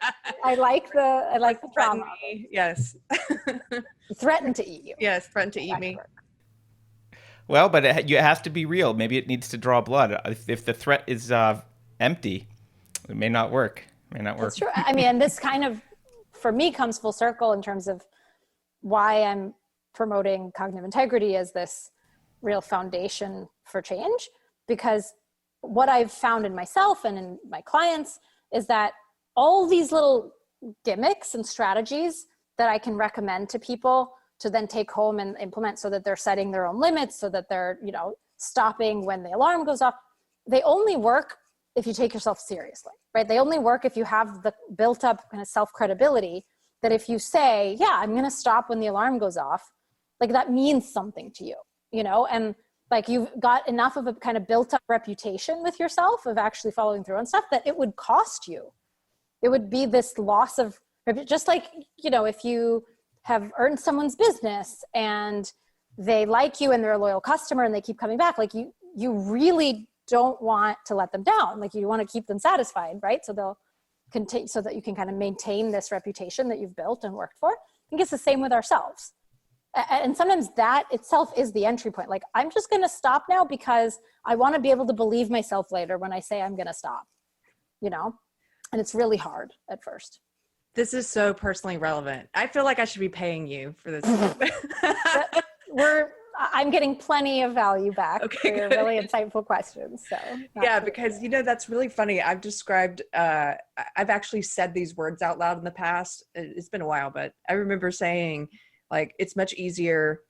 I like the Threaten drama. me. Yes. Threaten to eat you. Yes, threaten to eat me. Well, but it has to be real. Maybe it needs to draw blood. If the threat is empty, it may not work. That's true. I mean, and this kind of, for me, comes full circle in terms of why I'm promoting cognitive integrity as this real foundation for change. Because what I've found in myself and in my clients is that all these little gimmicks and strategies that I can recommend to people to then take home and implement so that they're setting their own limits, so that they're, stopping when the alarm goes off, they only work if you take yourself seriously, right? They only work if you have the built up kind of self-credibility that if you say, yeah, I'm going to stop when the alarm goes off, like that means something to you, and like you've got enough of a kind of built up reputation with yourself of actually following through on stuff that it would cost you. It would be this loss of, just like, if you have earned someone's business and they like you and they're a loyal customer and they keep coming back, like you really don't want to let them down. Like you want to keep them satisfied, right? So they'll continue, so that you can kind of maintain this reputation that you've built and worked for. I think it's the same with ourselves. And sometimes that itself is the entry point. Like, I'm just going to stop now because I want to be able to believe myself later when I say I'm going to stop, and it's really hard at first. This is so personally relevant. I feel like I should be paying you for this. I'm getting plenty of value back for your really insightful questions. So yeah, because that's really funny. I've described, I've actually said these words out loud in the past. It's been a while, but I remember saying, like, it's much easier.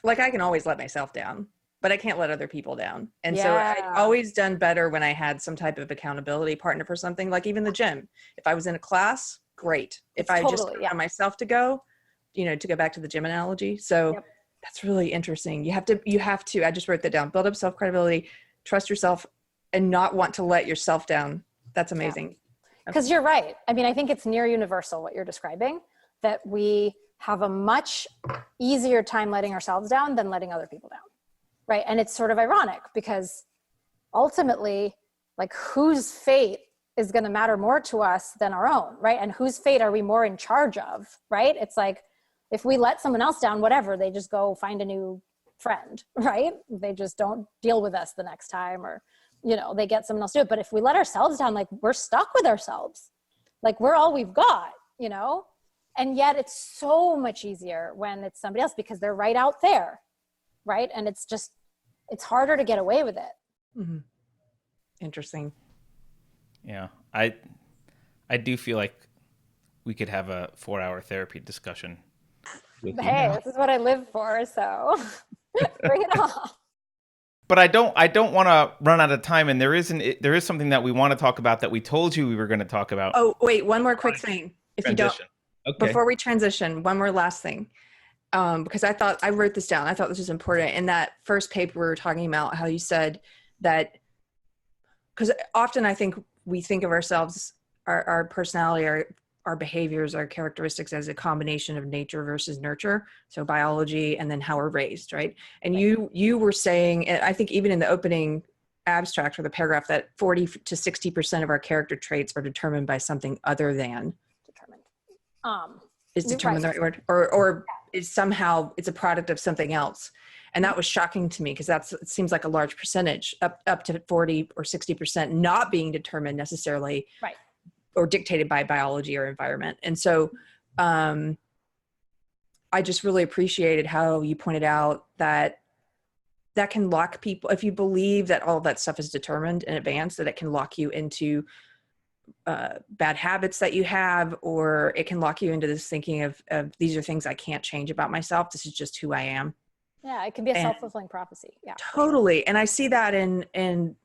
Like, I can always let myself down, but I can't let other people down. And so I'd always done better when I had some type of accountability partner for something, like even the gym. If I was in a class, great. If I just allowed myself to go, to go back to the gym analogy. So that's really interesting. You have to, I just wrote that down, build up self-credibility, trust yourself, and not want to let yourself down. That's amazing. Because you're right. I mean, I think it's near universal what you're describing, that we have a much easier time letting ourselves down than letting other people down. Right. And it's sort of ironic because ultimately, like, whose fate is going to matter more to us than our own, right? And whose fate are we more in charge of, right? It's like, if we let someone else down, whatever, they just go find a new friend, right? They just don't deal with us the next time, or, they get someone else to do it. But if we let ourselves down, like, we're stuck with ourselves. Like, we're all we've got, and yet it's so much easier when it's somebody else because they're right out there. Right. And it's harder to get away with it. Mm-hmm. Interesting. Yeah. I do feel like we could have a 4-hour therapy discussion. Hey, this is what I live for. So bring it on. But I don't want to run out of time. And there is something that we want to talk about that we told you we were going to talk about. Oh, wait, one more quick thing. If you don't, okay. Before we transition, one more last thing. Because I wrote this down. I thought this was important. In that first paper, we were talking about how you said that, because often I think we think of ourselves, our personality, our behaviors, our characteristics as a combination of nature versus nurture. So biology, and then how we're raised, right? And you were saying, I think even in the opening abstract or the paragraph, that 40 to 60% of our character traits are determined by something other than determined. Is determined the right word? Or is somehow it's a product of something else. And that was shocking to me, because it seems like a large percentage, up to 40 or 60% not being determined necessarily, right, or dictated by biology or environment. And so I just really appreciated how you pointed out that can lock people, if you believe that all of that stuff is determined in advance, that it can lock you into bad habits that you have, or it can lock you into this thinking of these are things I can't change about myself. This is just who I am. Yeah, it can be a self-fulfilling prophecy. Yeah, totally. And I see that in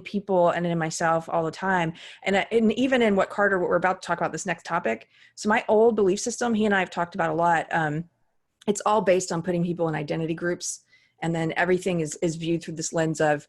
people and in myself all the time. And even in what we're about to talk about, this next topic. So my old belief system, he and I have talked about a lot. It's all based on putting people in identity groups. And then everything is viewed through this lens of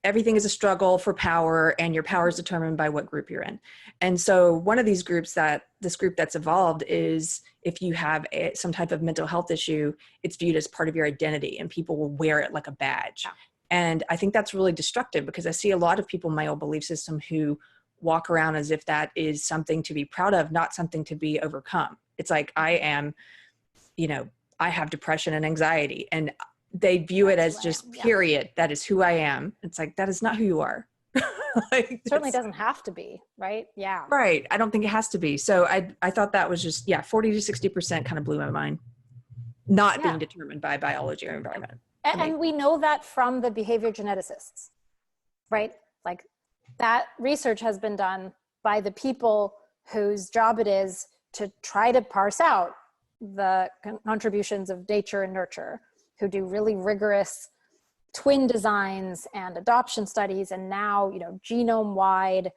everything is a struggle for power, and your power is determined by what group you're in. And so one of these groups this group that's evolved is if you have some type of mental health issue, it's viewed as part of your identity and people will wear it like a badge. Yeah. And I think that's really destructive, because I see a lot of people in my old belief system who walk around as if that is something to be proud of, not something to be overcome. It's like, I am, I have depression and anxiety, and they view it as just period. That is who I am. It's like, that is not who you are. Like, certainly doesn't have to be, right? Yeah. Right. I don't think it has to be. So I thought that was just, 40 to 60% kind of blew my mind. Not being determined by biology or environment. And we know that from the behavior geneticists, right? Like, that research has been done by the people whose job it is to try to parse out the contributions of nature and nurture, who do really rigorous twin designs and adoption studies, and now, genome-wide,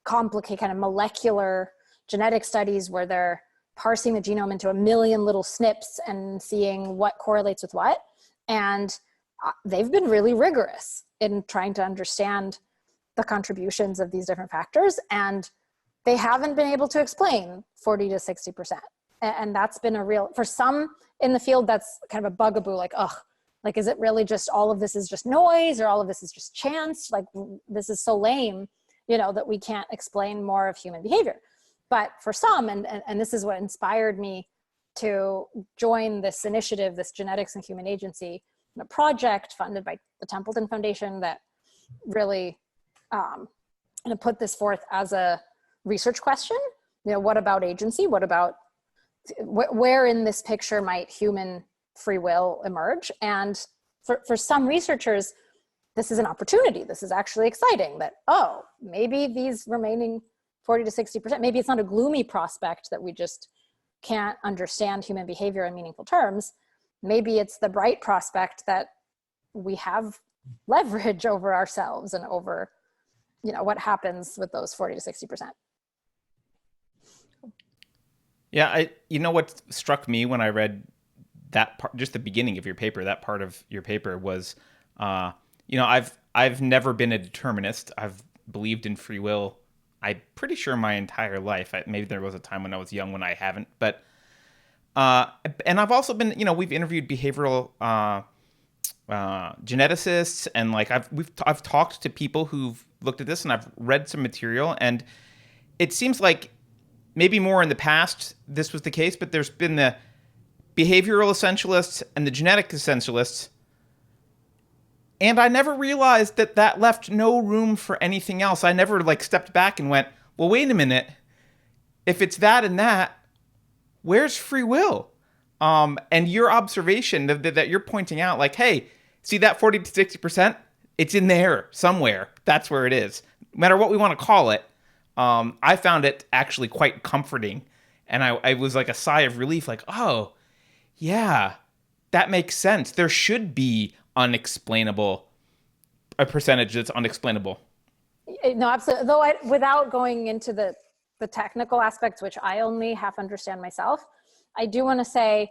complicated kind of molecular genetic studies where they're parsing the genome into 1 million little snips and seeing what correlates with what. And they've been really rigorous in trying to understand the contributions of these different factors, and they haven't been able to explain 40 to 60%. And that's been for some in the field, that's kind of a bugaboo, like, is it really just all of this is just noise, or all of this is just chance? Like, this is so lame, that we can't explain more of human behavior. But for some, and this is what inspired me to join this initiative, this Genetics and Human Agency project funded by the Templeton Foundation, that really put this forth as a research question. What about agency? What about where in this picture might human free will emerge? And for some researchers, this is an opportunity. This is actually exciting, that, maybe these remaining 40 to 60%, maybe it's not a gloomy prospect that we just can't understand human behavior in meaningful terms. Maybe it's the bright prospect that we have leverage over ourselves and over, what happens with those 40 to 60%. Yeah, what struck me when I read that part, just the beginning of your paper, that part of your paper was, I've never been a determinist. I've believed in free will, I'm pretty sure, my entire life. Maybe there was a time when I was young when I haven't, but and I've also been, we've interviewed behavioral geneticists, and like I've talked to people who've looked at this, and I've read some material, and it seems like maybe more in the past this was the case, but there's been the behavioral essentialists and the genetic essentialists, and I never realized that left no room for anything else. I never stepped back and went, well, wait a minute, if it's that and that, where's free will? And your observation that you're pointing out, like, hey, see that 40 to 60%? It's in there somewhere. That's where it is. No matter what we want to call it, I found it actually quite comforting. And I was like a sigh of relief, like, oh, yeah, that makes sense. There should be a percentage that's unexplainable. No, absolutely. Though without going into the technical aspects, which I only half understand myself, I do want to say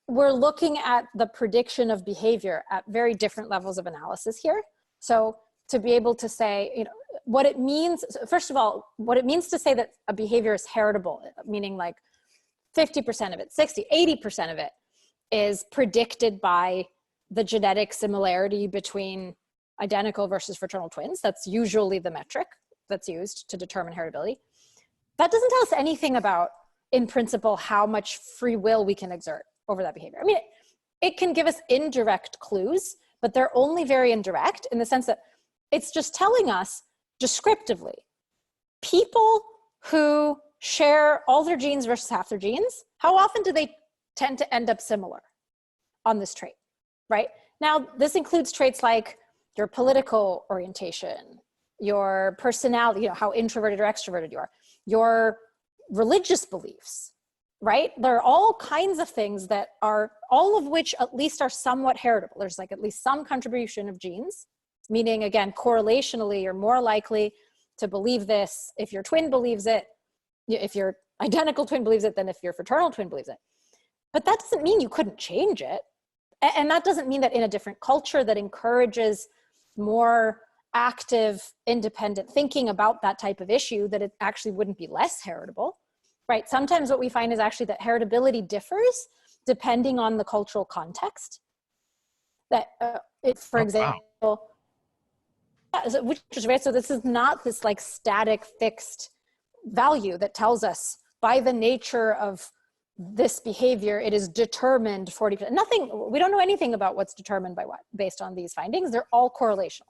we're looking at the prediction of behavior at very different levels of analysis here. So to be able to say, what it means, first of all, what it means to say that a behavior is heritable, meaning like 50% of it, 60, 80% of it is predicted by the genetic similarity between identical versus fraternal twins. That's usually the metric that's used to determine heritability. That doesn't tell us anything about, in principle, how much free will we can exert over that behavior. I mean, it can give us indirect clues, but they're only very indirect in the sense that it's just telling us descriptively, people who share all their genes versus half their genes, how often do they tend to end up similar on this trait, right? Now, this includes traits like your political orientation, your personality, how introverted or extroverted you are, your religious beliefs, right? There are all kinds of things that are, all of which at least are somewhat heritable. There's like at least some contribution of genes, meaning, again, correlationally, you're more likely to believe this if your twin believes it, if your identical twin believes it, than if your fraternal twin believes it. But that doesn't mean you couldn't change it. And that doesn't mean that in a different culture that encourages more active, independent thinking about that type of issue, that it actually wouldn't be less heritable, right? Sometimes what we find is actually that heritability differs depending on the cultural context. That for example, which is right. So this is not this like static fixed value that tells us by the nature of this behavior, it is determined 40%. We don't know anything about what's determined by what based on these findings. They're all correlational.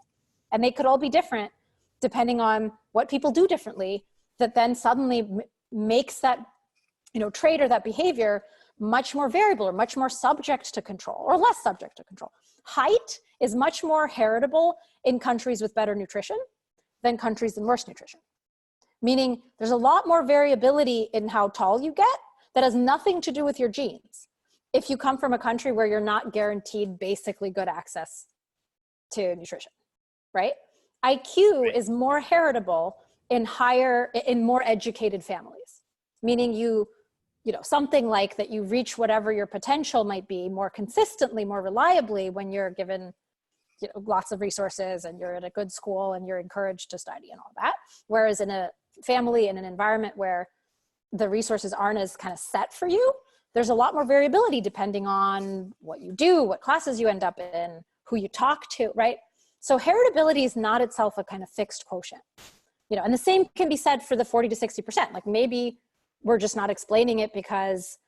And they could all be different depending on what people do differently, that then suddenly makes that, trait or that behavior much more variable or much more subject to control or less subject to control. Height is much more heritable in countries with better nutrition than countries in worse nutrition. Meaning there's a lot more variability in how tall you get that has nothing to do with your genes. If you come from a country where you're not guaranteed basically good access to nutrition. Right? IQ is more heritable in more educated families, meaning something like that you reach whatever your potential might be more consistently, more reliably when you're given lots of resources and you're at a good school and you're encouraged to study and all that. Whereas in a family, in an environment where the resources aren't as kind of set for you, there's a lot more variability depending on what you do, what classes you end up in, who you talk to, right? So heritability is not itself a kind of fixed quotient, and the same can be said for the 40 to 60%. Like maybe we're just not explaining it because,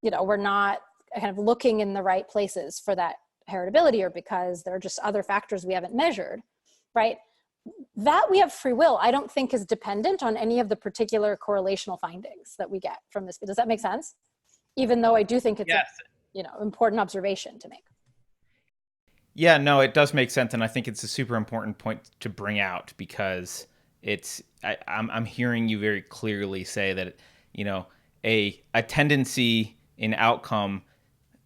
we're not kind of looking in the right places for that heritability, or because there are just other factors we haven't measured, right? That we have free will, I don't think is dependent on any of the particular correlational findings that we get from this. Does that make sense? Even though I do think it's an important observation to make. Yeah, no, it does make sense, and I think it's a super important point to bring out, because I'm hearing you very clearly say that a tendency in outcome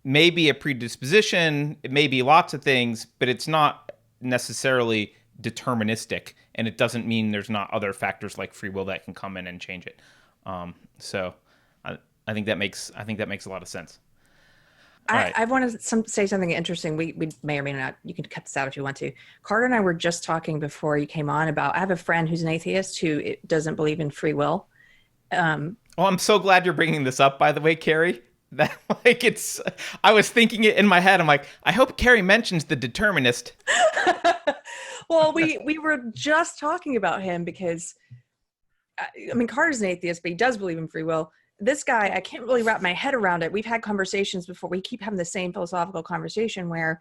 may be a predisposition, it may be lots of things, but it's not necessarily deterministic, and it doesn't mean there's not other factors like free will that can come in and change it. So I think that makes a lot of sense. I want to say something interesting. We may or may not, you can cut this out if you want to. Carter and I were just talking before you came on about, I have a friend who's an atheist who doesn't believe in free will. I'm so glad you're bringing this up, by the way, Keri. That I was thinking it in my head. I'm like, I hope Keri mentions the determinist. Well, we were just talking about him because, Carter's an atheist, but he does believe in free will. This guy, I can't really wrap my head around it. We've had conversations before. We keep having the same philosophical conversation where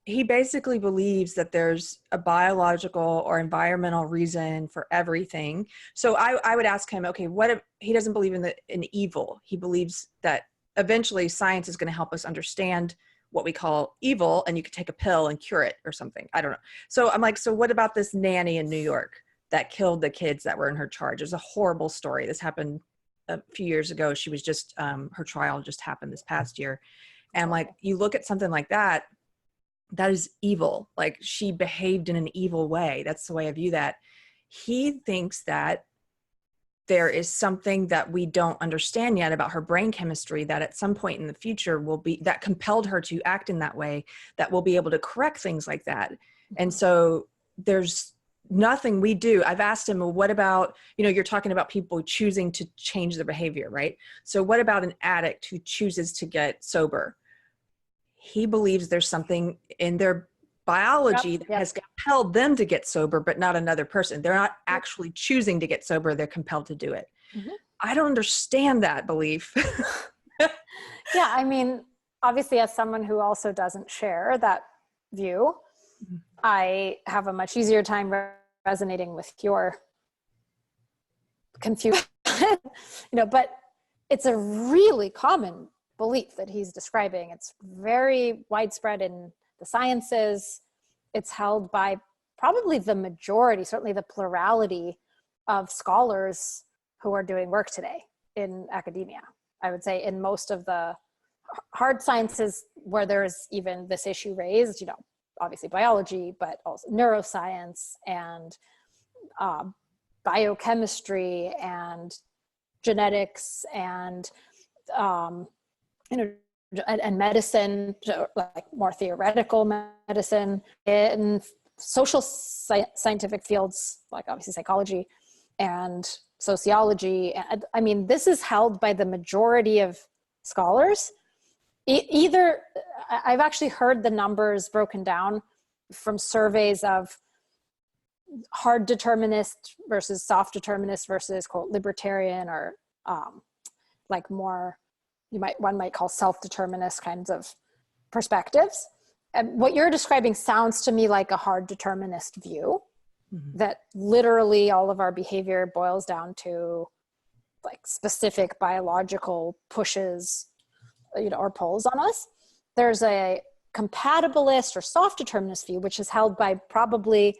he basically believes that there's a biological or environmental reason for everything. So I would ask him, okay, what if he doesn't believe in evil? He believes that eventually science is going to help us understand what we call evil, and you could take a pill and cure it or something. I don't know. So I'm like, so what about this nanny in New York that killed the kids that were in her charge? It was a horrible story. This happened a few years ago. She was just, her trial just happened this past year. And like, you look at something like that, that is evil. Like, she behaved in an evil way. That's the way I view that. He thinks that there is something that we don't understand yet about her brain chemistry that at some point in the future that compelled her to act in that way, that will be able to correct things like that. And so there's nothing we do. I've asked him, well, what about, you're talking about people choosing to change their behavior, right? So what about an addict who chooses to get sober? He believes there's something in their biology that has compelled them to get sober, but not another person. They're not actually choosing to get sober. They're compelled to do it. Mm-hmm. I don't understand that belief. Yeah, obviously, as someone who also doesn't share that view, mm-hmm. I have a much easier time resonating with your confusion. But it's a really common belief that he's describing. It's very widespread in the sciences. It's held by probably the majority, certainly the plurality of scholars who are doing work today in academia. I would say in most of the hard sciences where there's even this issue raised, obviously biology, but also neuroscience and biochemistry and genetics and and medicine, like more theoretical medicine, in social scientific fields, like obviously psychology and sociology. I mean, this is held by the majority of scholars. Either, I've actually heard the numbers broken down from surveys of hard determinist versus soft determinist versus quote libertarian, or like more, one might call self-determinist kinds of perspectives. And what you're describing sounds to me like a hard determinist view, that literally all of our behavior boils down to like specific biological pushes, or pulls on us. There's a compatibilist or soft determinist view, which is held by probably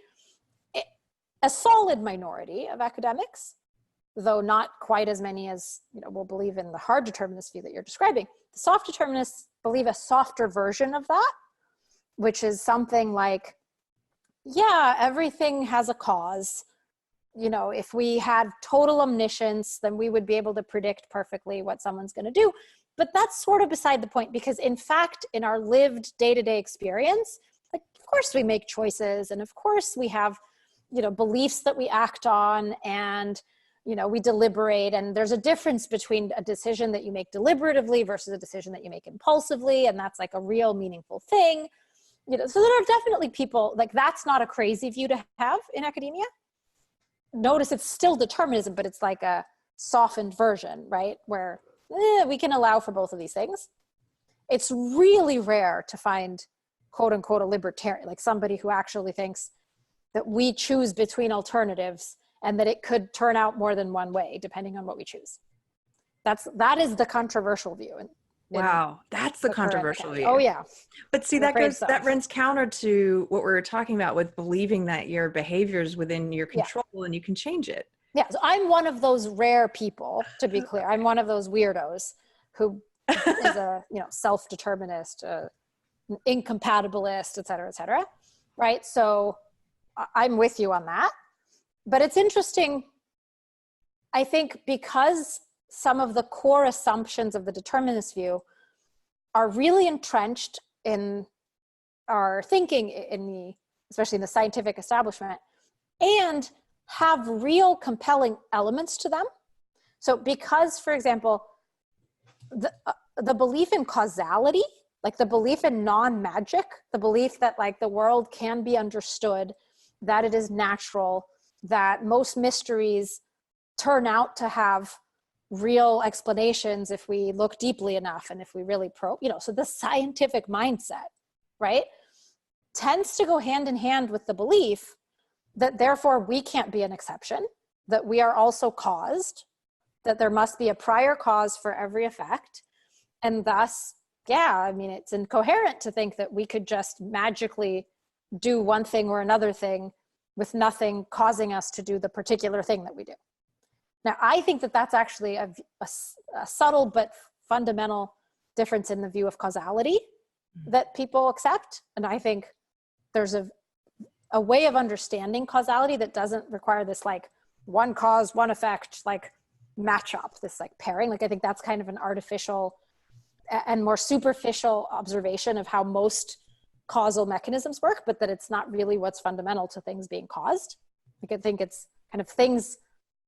a solid minority of academics, though not quite as many as will believe in the hard determinist view that you're describing. The soft determinists believe a softer version of that, which is something like, yeah, everything has a cause. If we had total omniscience, then we would be able to predict perfectly what someone's going to do. But that's sort of beside the point, because in fact, in our lived day-to-day experience, like, of course we make choices, and of course we have, beliefs that we act on, and, we deliberate. And there's a difference between a decision that you make deliberatively versus a decision that you make impulsively. And that's like a real meaningful thing. So there are definitely people, like, that's not a crazy view to have in academia. Notice it's still determinism, but it's like a softened version, right? Where we can allow for both of these things. It's really rare to find, quote unquote, a libertarian, like somebody who actually thinks that we choose between alternatives and that it could turn out more than one way, depending on what we choose. That is the controversial view. Wow, that's the controversial view. Oh yeah. But see, that runs counter to what we were talking about with believing that your behavior is within your control and you can change it. Yeah, so I'm one of those rare people, to be clear. I'm one of those weirdos who is a self-determinist, incompatibilist, et cetera, right? So I'm with you on that. But it's interesting, I think, because some of the core assumptions of the determinist view are really entrenched in our thinking, especially in the scientific establishment, and have real compelling elements to them. So because, for example, the belief in causality, like the belief in non-magic, the belief that like the world can be understood, that it is natural, that most mysteries turn out to have real explanations if we look deeply enough and if we really probe, so the scientific mindset, right, tends to go hand in hand with the belief that therefore we can't be an exception, that we are also caused, that there must be a prior cause for every effect. And thus, it's incoherent to think that we could just magically do one thing or another thing with nothing causing us to do the particular thing that we do. Now, I think that that's actually a subtle but fundamental difference in the view of causality that people accept. And I think there's a way of understanding causality that doesn't require this like one cause, one effect, like match up, this like pairing. Like I think that's kind of an artificial and more superficial observation of how most causal mechanisms work, but that it's not really what's fundamental to things being caused. Like I think it's kind of things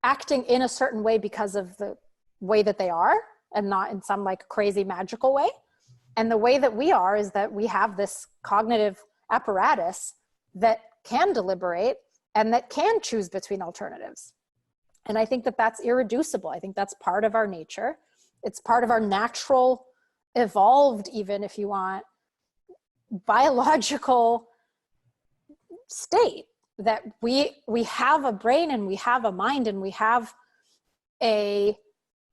acting in a certain way because of the way that they are, and not in some like crazy magical way. And the way that we are is that we have this cognitive apparatus that can deliberate and that can choose between alternatives. And I think that that's irreducible. I think that's part of our nature. It's part of our natural, evolved, even if you want, biological state, that we have a brain and we have a mind and we have a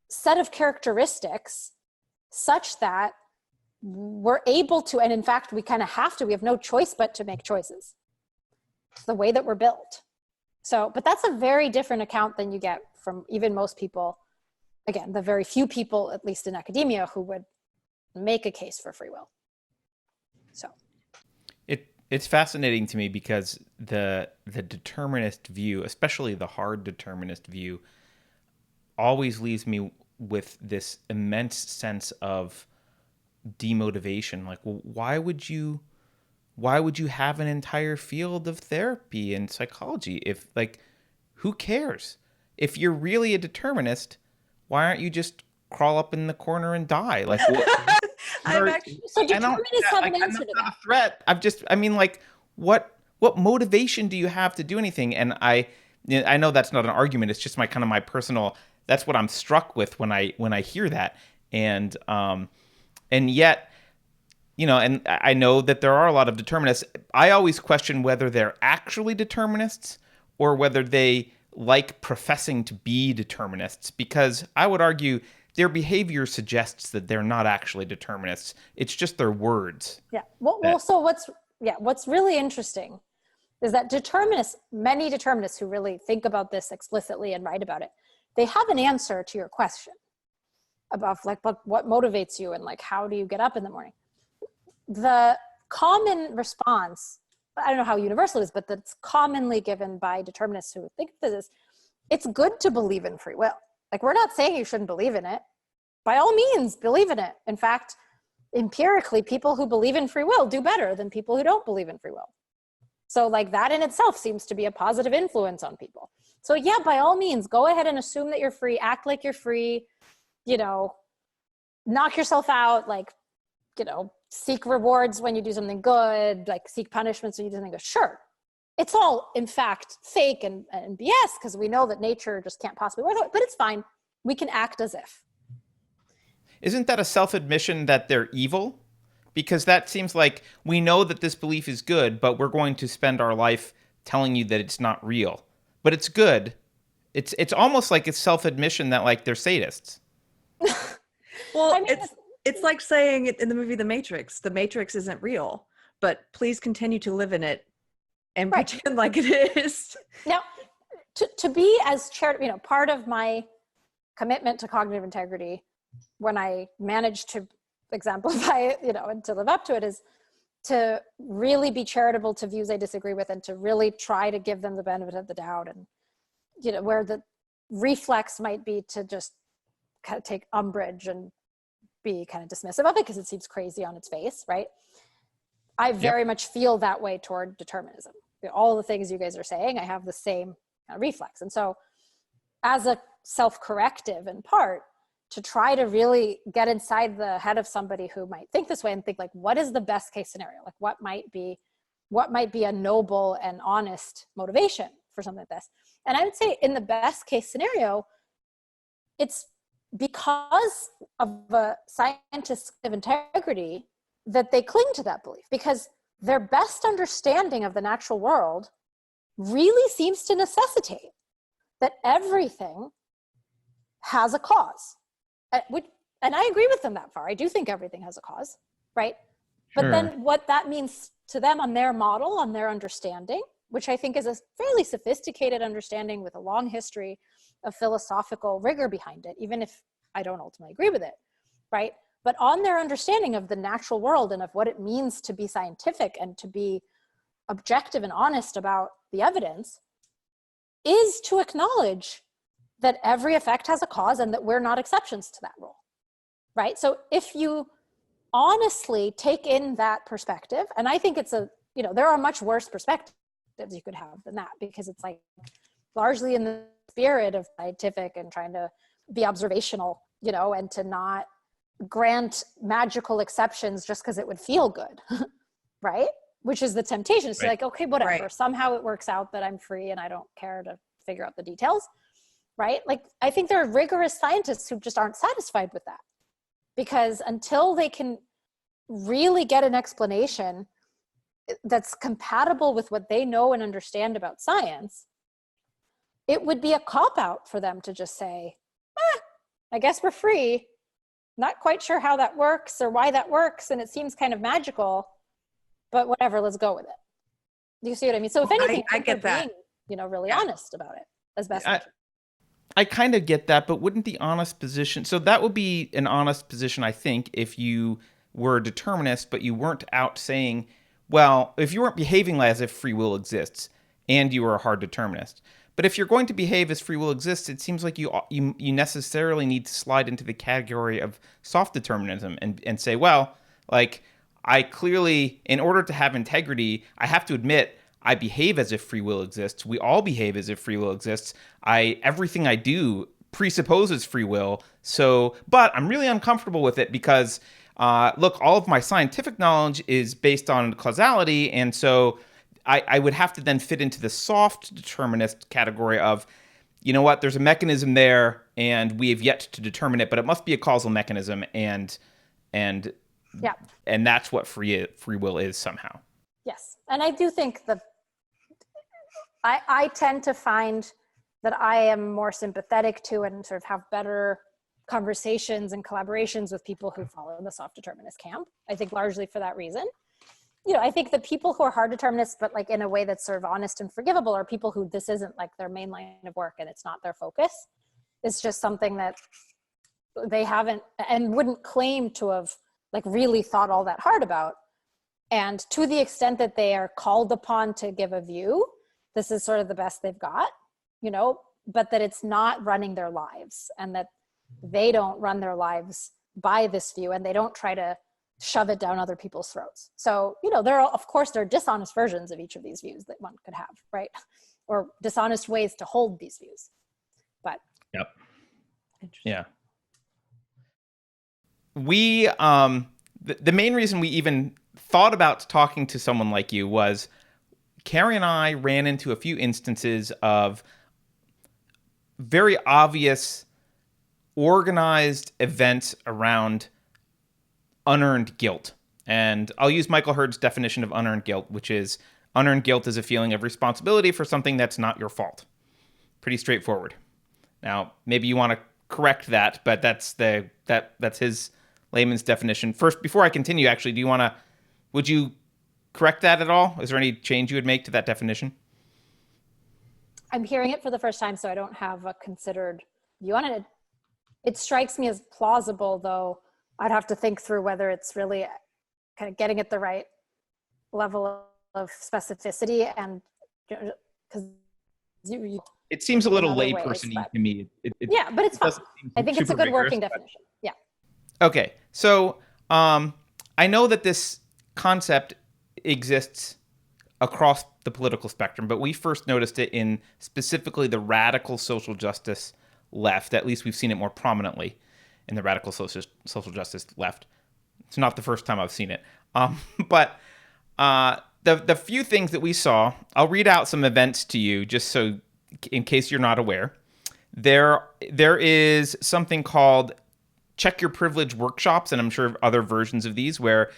set of characteristics such that we're able to, and in fact, we kind of have to, we have no choice but to make choices. It's the way that we're built. So, but that's a very different account than you get from even most people. Again, the very few people, at least in academia, who would make a case for free will. So it's fascinating to me because the determinist view, especially the hard determinist view, always leaves me with this immense sense of demotivation. Like, well, why would you have an entire field of therapy and psychology if, like, who cares? If you're really a determinist, why aren't you just crawl up in the corner and die? Like, what? So determinists have an answer to that. A threat. What motivation do you have to do anything? And I know that's not an argument. It's just my personal. That's what I'm struck with when I hear that. And yet, and I know that there are a lot of determinists. I always question whether they're actually determinists or whether they like professing to be determinists, because I would argue their behavior suggests that they're not actually determinists. It's just their words. Yeah. So what's really interesting is that many determinists who really think about this explicitly and write about it, they have an answer to your question about like what motivates you and like how do you get up in the morning. The common response, I don't know how universal it is, but that's commonly given by determinists who think of this is, it's good to believe in free will. Like, we're not saying you shouldn't believe in it. By all means, believe in it. In fact, empirically, people who believe in free will do better than people who don't believe in free will. So like that in itself seems to be a positive influence on people. So yeah, by all means, go ahead and assume that you're free, act like you're free, knock yourself out, like, seek rewards when you do something good, like seek punishments when you do something good. Sure. It's all, in fact, fake and BS, because we know that nature just can't possibly work, but it's fine. We can act as if. Isn't that a self-admission that they're evil? Because that seems like we know that this belief is good, but we're going to spend our life telling you that it's not real. But it's good. It's almost like it's self-admission that, like, they're sadists. Well, it's like saying in the movie The Matrix isn't real, but please continue to live in it and pretend like it is. Now, to be as part of my commitment to cognitive integrity, when I managed to exemplify it, and to live up to it, is to really be charitable to views I disagree with and to really try to give them the benefit of the doubt. And, where the reflex might be to just kind of take umbrage and be kind of dismissive of it because it seems crazy on its face, right? I very much feel that way toward determinism. All the things you guys are saying, I have the same kind of reflex. And so as a self-corrective in part, to try to really get inside the head of somebody who might think this way and think like, what is the best case scenario? Like what might be a noble and honest motivation for something like this? And I would say in the best case scenario, it's because of a scientist's integrity that they cling to that belief, because their best understanding of the natural world really seems to necessitate that everything has a cause. And I agree with them that far. I do think everything has a cause, right? But then what that means to them on their model, on their understanding, which I think is a fairly sophisticated understanding with a long history of philosophical rigor behind it, even if I don't ultimately agree with it, right? But on their understanding of the natural world and of what it means to be scientific and to be objective and honest about the evidence, is to acknowledge that every effect has a cause and that we're not exceptions to that rule, right? So if you honestly take in that perspective, and I think it's there are much worse perspectives you could have than that, because it's like largely in the spirit of scientific and trying to be observational, and to not grant magical exceptions just because it would feel good, right? Which is the temptation. So like, okay, whatever. Right. Somehow it works out that I'm free and I don't care to figure out the details, right? Like, I think there are rigorous scientists who just aren't satisfied with that, because until they can really get an explanation that's compatible with what they know and understand about science, it would be a cop-out for them to just say, I guess we're free. Not quite sure how that works or why that works, and it seems kind of magical, but whatever, let's go with it. Do you see what I mean? So if anything, I get that. Being, really honest about it as best I can. I kind of get that, but wouldn't the honest position, so that would be an honest position, I think, if you were a determinist, but you weren't out saying, well, if you weren't behaving as if free will exists and you were a hard determinist. But if you're going to behave as free will exists, it seems like you necessarily need to slide into the category of soft determinism and say, well, like, I clearly, in order to have integrity, I have to admit I behave as if free will exists. We all behave as if free will exists. Everything I do presupposes free will. So, but I'm really uncomfortable with it because, look, all of my scientific knowledge is based on causality, and so I would have to then fit into the soft determinist category of, you know what, there's a mechanism there, and we have yet to determine it, but it must be a causal mechanism, and Yeah. and that's what free will is somehow. Yes. And I do think I tend to find that I am more sympathetic to and sort of have better conversations and collaborations with people who follow the soft determinist camp. I think largely for that reason. You know, I think the people who are hard determinists, but like in a way that's sort of honest and forgivable, are people who this isn't like their main line of work and it's not their focus. It's just something that they haven't and wouldn't claim to have like really thought all that hard about. And to the extent that they are called upon to give a view, this is sort of the best they've got, you know, but that it's not running their lives, and that they don't run their lives by this view, and they don't try to shove it down other people's throats. So, you know, there are dishonest versions of each of these views that one could have, right? Or dishonest ways to hold these views. But yep. Yeah. We the main reason we even thought about talking to someone like you was Keri and I ran into a few instances of very obvious organized events around unearned guilt. And I'll use Michael Hurd's definition of unearned guilt, which is unearned guilt is a feeling of responsibility for something that's not your fault. Pretty straightforward. Now, maybe you want to correct that, but that's his layman's definition. First, before I continue, actually, would you correct that at all? Is there any change you would make to that definition? I'm hearing it for the first time, so I don't have a considered view on it. It strikes me as plausible, though I'd have to think through whether it's really kind of getting at the right level of specificity, and because it seems a little layperson-y to me. Yeah, but it's fine. I think it's a good working definition. Yeah. Okay, so I know that this concept exists across the political spectrum, but we first noticed it in specifically the radical social justice left. At least we've seen it more prominently in the radical social justice left. It's not the first time I've seen it. But the few things that we saw, I'll read out some events to you just so in case you're not aware. There is something called Check Your Privilege workshops, and I'm sure other versions of these where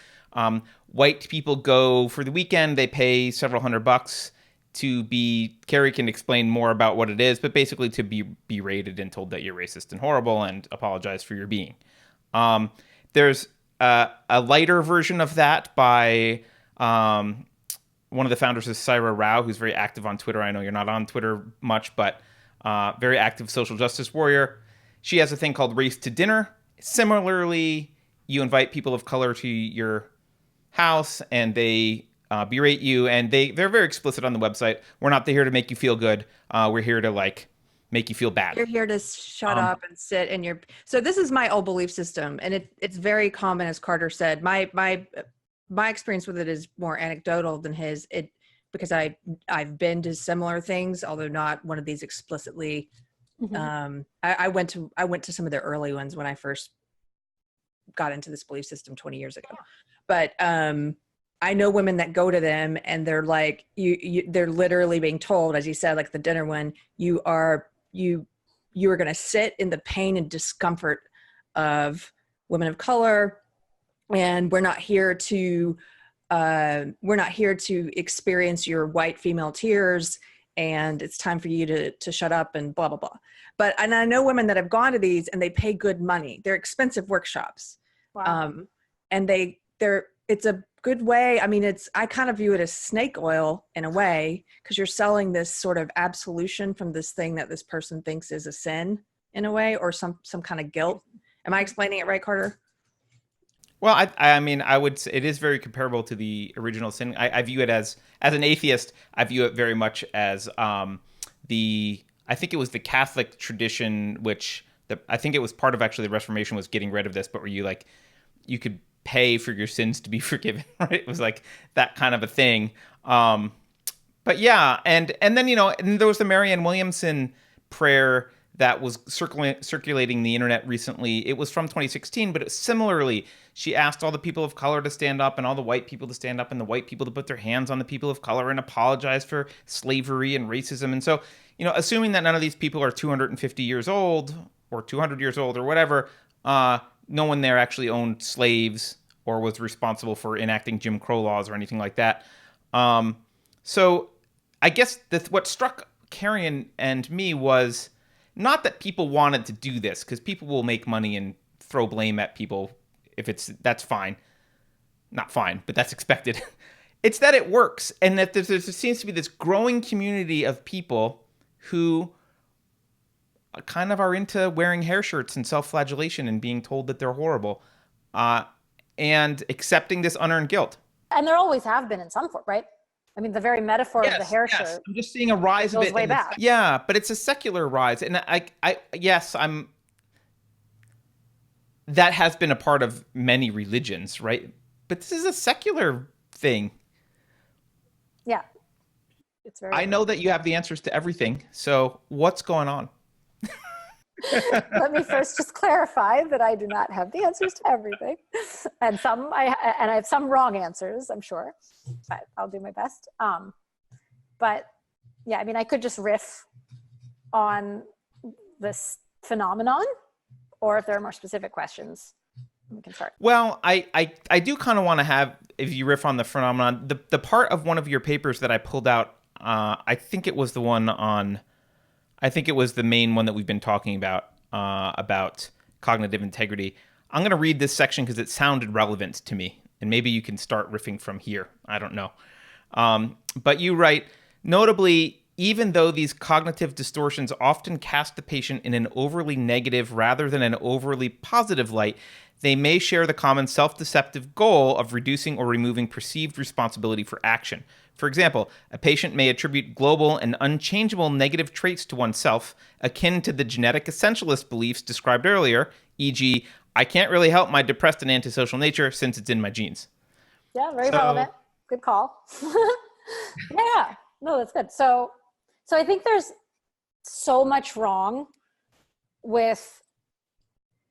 white people go for the weekend. They pay several $100 to be, Keri can explain more about what it is, but basically to be berated and told that you're racist and horrible and apologize for your being. There's a lighter version of that by one of the founders is Saira Rao, who's very active on Twitter. I know you're not on Twitter much, but very active social justice warrior. She has a thing called Race to Dinner. Similarly, you invite people of color to your house and they berate you, and they're very explicit on the website. We're not here to make you feel good. We're here to like make you feel bad. You're here to shut up and sit in your. So this is my old belief system, and it's very common, as Carter said. My experience with it is more anecdotal than his. Because I've been to similar things, although not one of these explicitly. Mm-hmm. I went to some of the early ones when I first got into this belief system 20 years ago, but I know women that go to them and they're like, they're literally being told, as you said, like the dinner one, you are going to sit in the pain and discomfort of women of color, and we're not here to experience your white female tears, and it's time for you to shut up and blah blah blah. And I know women that have gone to these and they pay good money. They're expensive workshops. Wow. And it's a good way. I mean, I kind of view it as snake oil in a way, because you're selling this sort of absolution from this thing that this person thinks is a sin in a way, or some kind of guilt. Am I explaining it right, Carter? Well, I mean, I would say it is very comparable to the original sin. I view it as an atheist, I view it very much as I think it was the Catholic tradition, which I think it was part of actually the Reformation was getting rid of this, but where you could pay for your sins to be forgiven, right? It was like that kind of a thing. But yeah, and then, and there was the Marianne Williamson prayer that was circulating the internet recently. It was from 2016, but similarly, she asked all the people of color to stand up and all the white people to stand up and the white people to put their hands on the people of color and apologize for slavery and racism. And so, assuming that none of these people are 250 years old or 200 years old or whatever, no one there actually owned slaves or was responsible for enacting Jim Crow laws or anything like that. So I guess what struck Keri and me was not that people wanted to do this, because people will make money and throw blame at people that's fine. Not fine, but that's expected. It's that it works, and that there seems to be this growing community of people who kind of are into wearing hair shirts and self-flagellation and being told that they're horrible, and accepting this unearned guilt. And there always have been in some form, right? I mean, the very metaphor of the hair shirt. I'm just seeing a rise of it. Way back. Yeah, but it's a secular rise, and that has been a part of many religions, right? But this is a secular thing. Yeah, it's very. I know that you have the answers to everything. So what's going on? Let me first just clarify that I do not have the answers to everything, and I have some wrong answers, I'm sure, but I'll do my best. But yeah, I mean, I could just riff on this phenomenon, or if there are more specific questions, we can start. Well, I do kind of want to have, if you riff on the phenomenon, the part of one of your papers that I pulled out, I think it was the one on. I think it was the main one that we've been talking about cognitive integrity. I'm going to read this section because it sounded relevant to me, and maybe you can start riffing from here. I don't know. But you write, notably, even though these cognitive distortions often cast the patient in an overly negative rather than an overly positive light, they may share the common self-deceptive goal of reducing or removing perceived responsibility for action. For example, a patient may attribute global and unchangeable negative traits to oneself, akin to the genetic essentialist beliefs described earlier, e.g., I can't really help my depressed and antisocial nature since it's in my genes. Yeah, very relevant. Good call. Yeah, no, that's good. So I think there's so much wrong with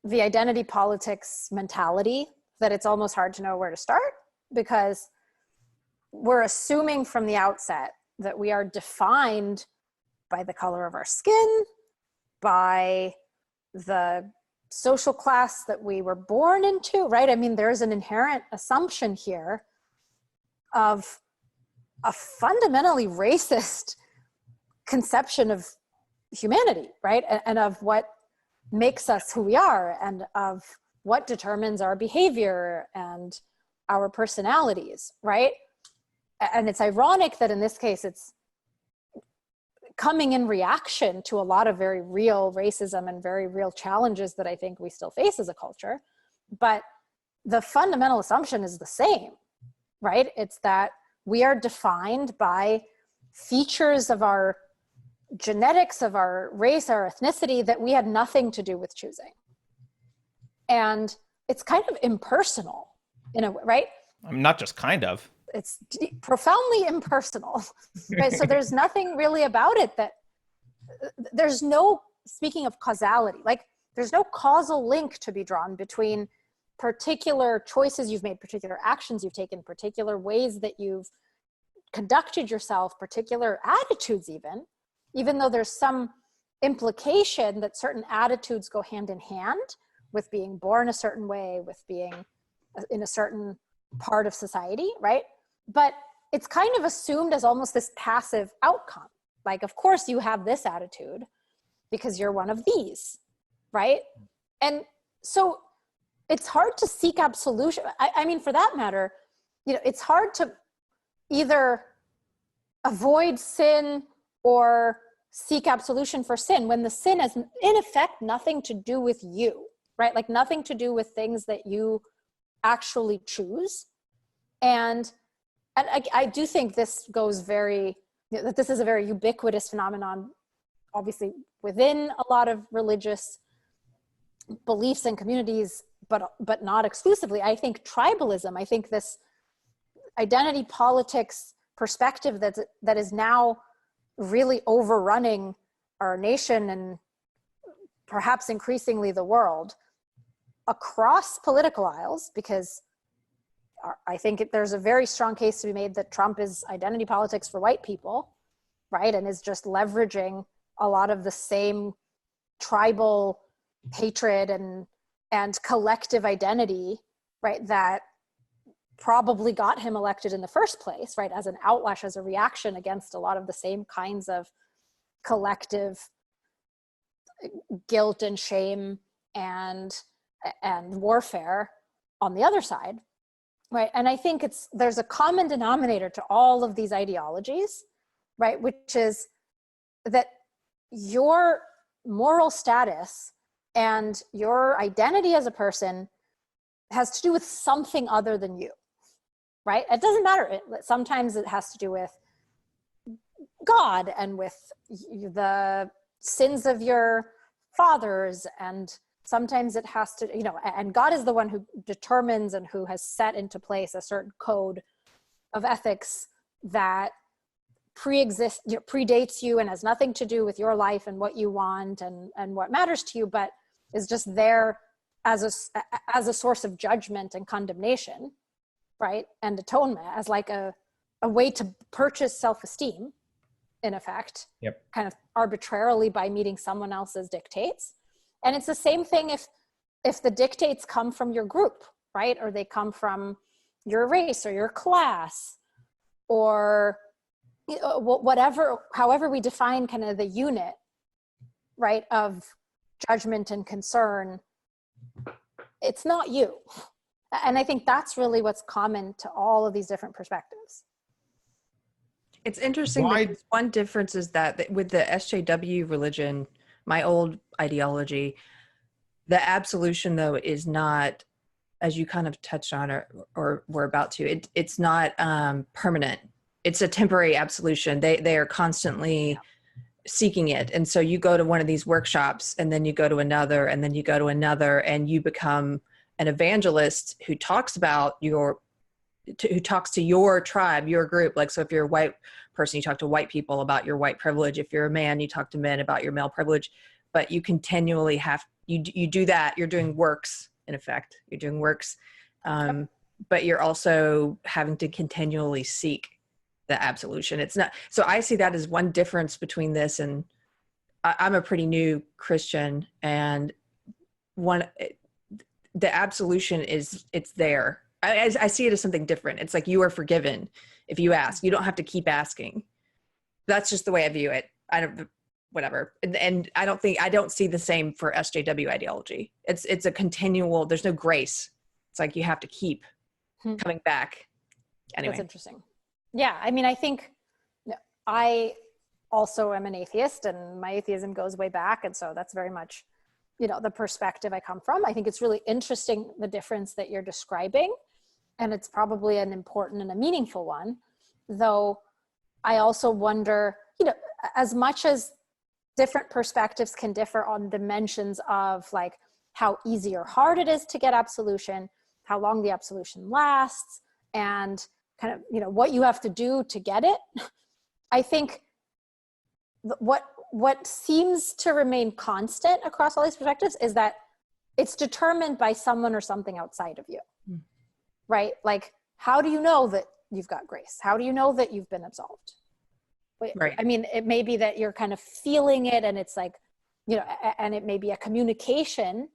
the identity politics mentality that it's almost hard to know where to start, because we're assuming from the outset that we are defined by the color of our skin, by the social class that we were born into, right? I mean, there's an inherent assumption here of a fundamentally racist conception of humanity, right? And of what makes us who we are, and of what determines our behavior and our personalities, right? And it's ironic that in this case, it's coming in reaction to a lot of very real racism and very real challenges that I think we still face as a culture. But the fundamental assumption is the same, right? It's that we are defined by features of our genetics, of our race, our ethnicity, that we had nothing to do with choosing. And it's kind of impersonal in a way, right? I'm not just kind of. It's profoundly impersonal, right? So there's nothing really about it that there's no, speaking of causality, like there's no causal link to be drawn between particular choices you've made, particular actions you've taken, particular ways that you've conducted yourself, particular attitudes even though there's some implication that certain attitudes go hand in hand with being born a certain way, with being in a certain part of society, right? But it's kind of assumed as almost this passive outcome. Like, of course you have this attitude because you're one of these, right? And so it's hard to seek absolution. I mean, for that matter, it's hard to either avoid sin or seek absolution for sin when the sin has in effect nothing to do with you, right? Like nothing to do with things that you actually choose. And I do think this goes that this is a very ubiquitous phenomenon obviously within a lot of religious beliefs and communities, but not exclusively. I think tribalism, I think this identity politics perspective that is now really overrunning our nation and perhaps increasingly the world across political aisles, because I think there's a very strong case to be made that Trump is identity politics for white people, right? And is just leveraging a lot of the same tribal hatred and collective identity, right, that probably got him elected in the first place, right, as an outlash, as a reaction against a lot of the same kinds of collective guilt and shame and warfare on the other side, right? And I think there's a common denominator to all of these ideologies, right, which is that your moral status and your identity as a person has to do with something other than you, right? It doesn't matter. Sometimes it has to do with God and with the sins of your fathers, and sometimes it has to, and God is the one who determines and who has set into place a certain code of ethics that predates you and has nothing to do with your life and what you want and what matters to you, but is just there as a source of judgment and condemnation, right? And atonement as like a way to purchase self-esteem, in effect, kind of arbitrarily by meeting someone else's dictates. And it's the same thing if the dictates come from your group, right? Or they come from your race or your class or whatever, however we define kind of the unit, right, of judgment and concern, it's not you. And I think that's really what's common to all of these different perspectives. It's interesting. Because one difference is that with the SJW religion, my old ideology, the absolution though is not, as you kind of touched on or were about to, it's not permanent. It's a temporary absolution. They are constantly seeking it. And so you go to one of these workshops and then you go to another and then you go to another and you become an evangelist who talks about who talks to your tribe, your group. Like, so if you're a white person, you talk to white people about your white privilege. If you're a man, you talk to men about your male privilege, but you continually you do that. You're doing works, in effect. You're doing works, but you're also having to continually seek the absolution. It's not, so I see that as one difference between this and I'm a pretty new Christian, and the absolution it's there. I see it as something different. It's like you are forgiven if you ask. You don't have to keep asking. That's just the way I view it. Whatever. And I don't see the same for SJW ideology. It's a continual, there's no grace. It's like you have to keep coming back. Anyway. That's interesting. Yeah. I mean, I think I also am an atheist and my atheism goes way back. And so that's very much, the perspective I come from. I think it's really interesting, the difference that you're describing. And it's probably an important and a meaningful one, though I also wonder, as much as different perspectives can differ on dimensions of like how easy or hard it is to get absolution, how long the absolution lasts, and kind of, what you have to do to get it. I think what seems to remain constant across all these perspectives is that it's determined by someone or something outside of you, right? Like, how do you know that you've got grace? How do you know that you've been absolved? Right. I mean, it may be that you're kind of feeling it and it's like, and it may be a communication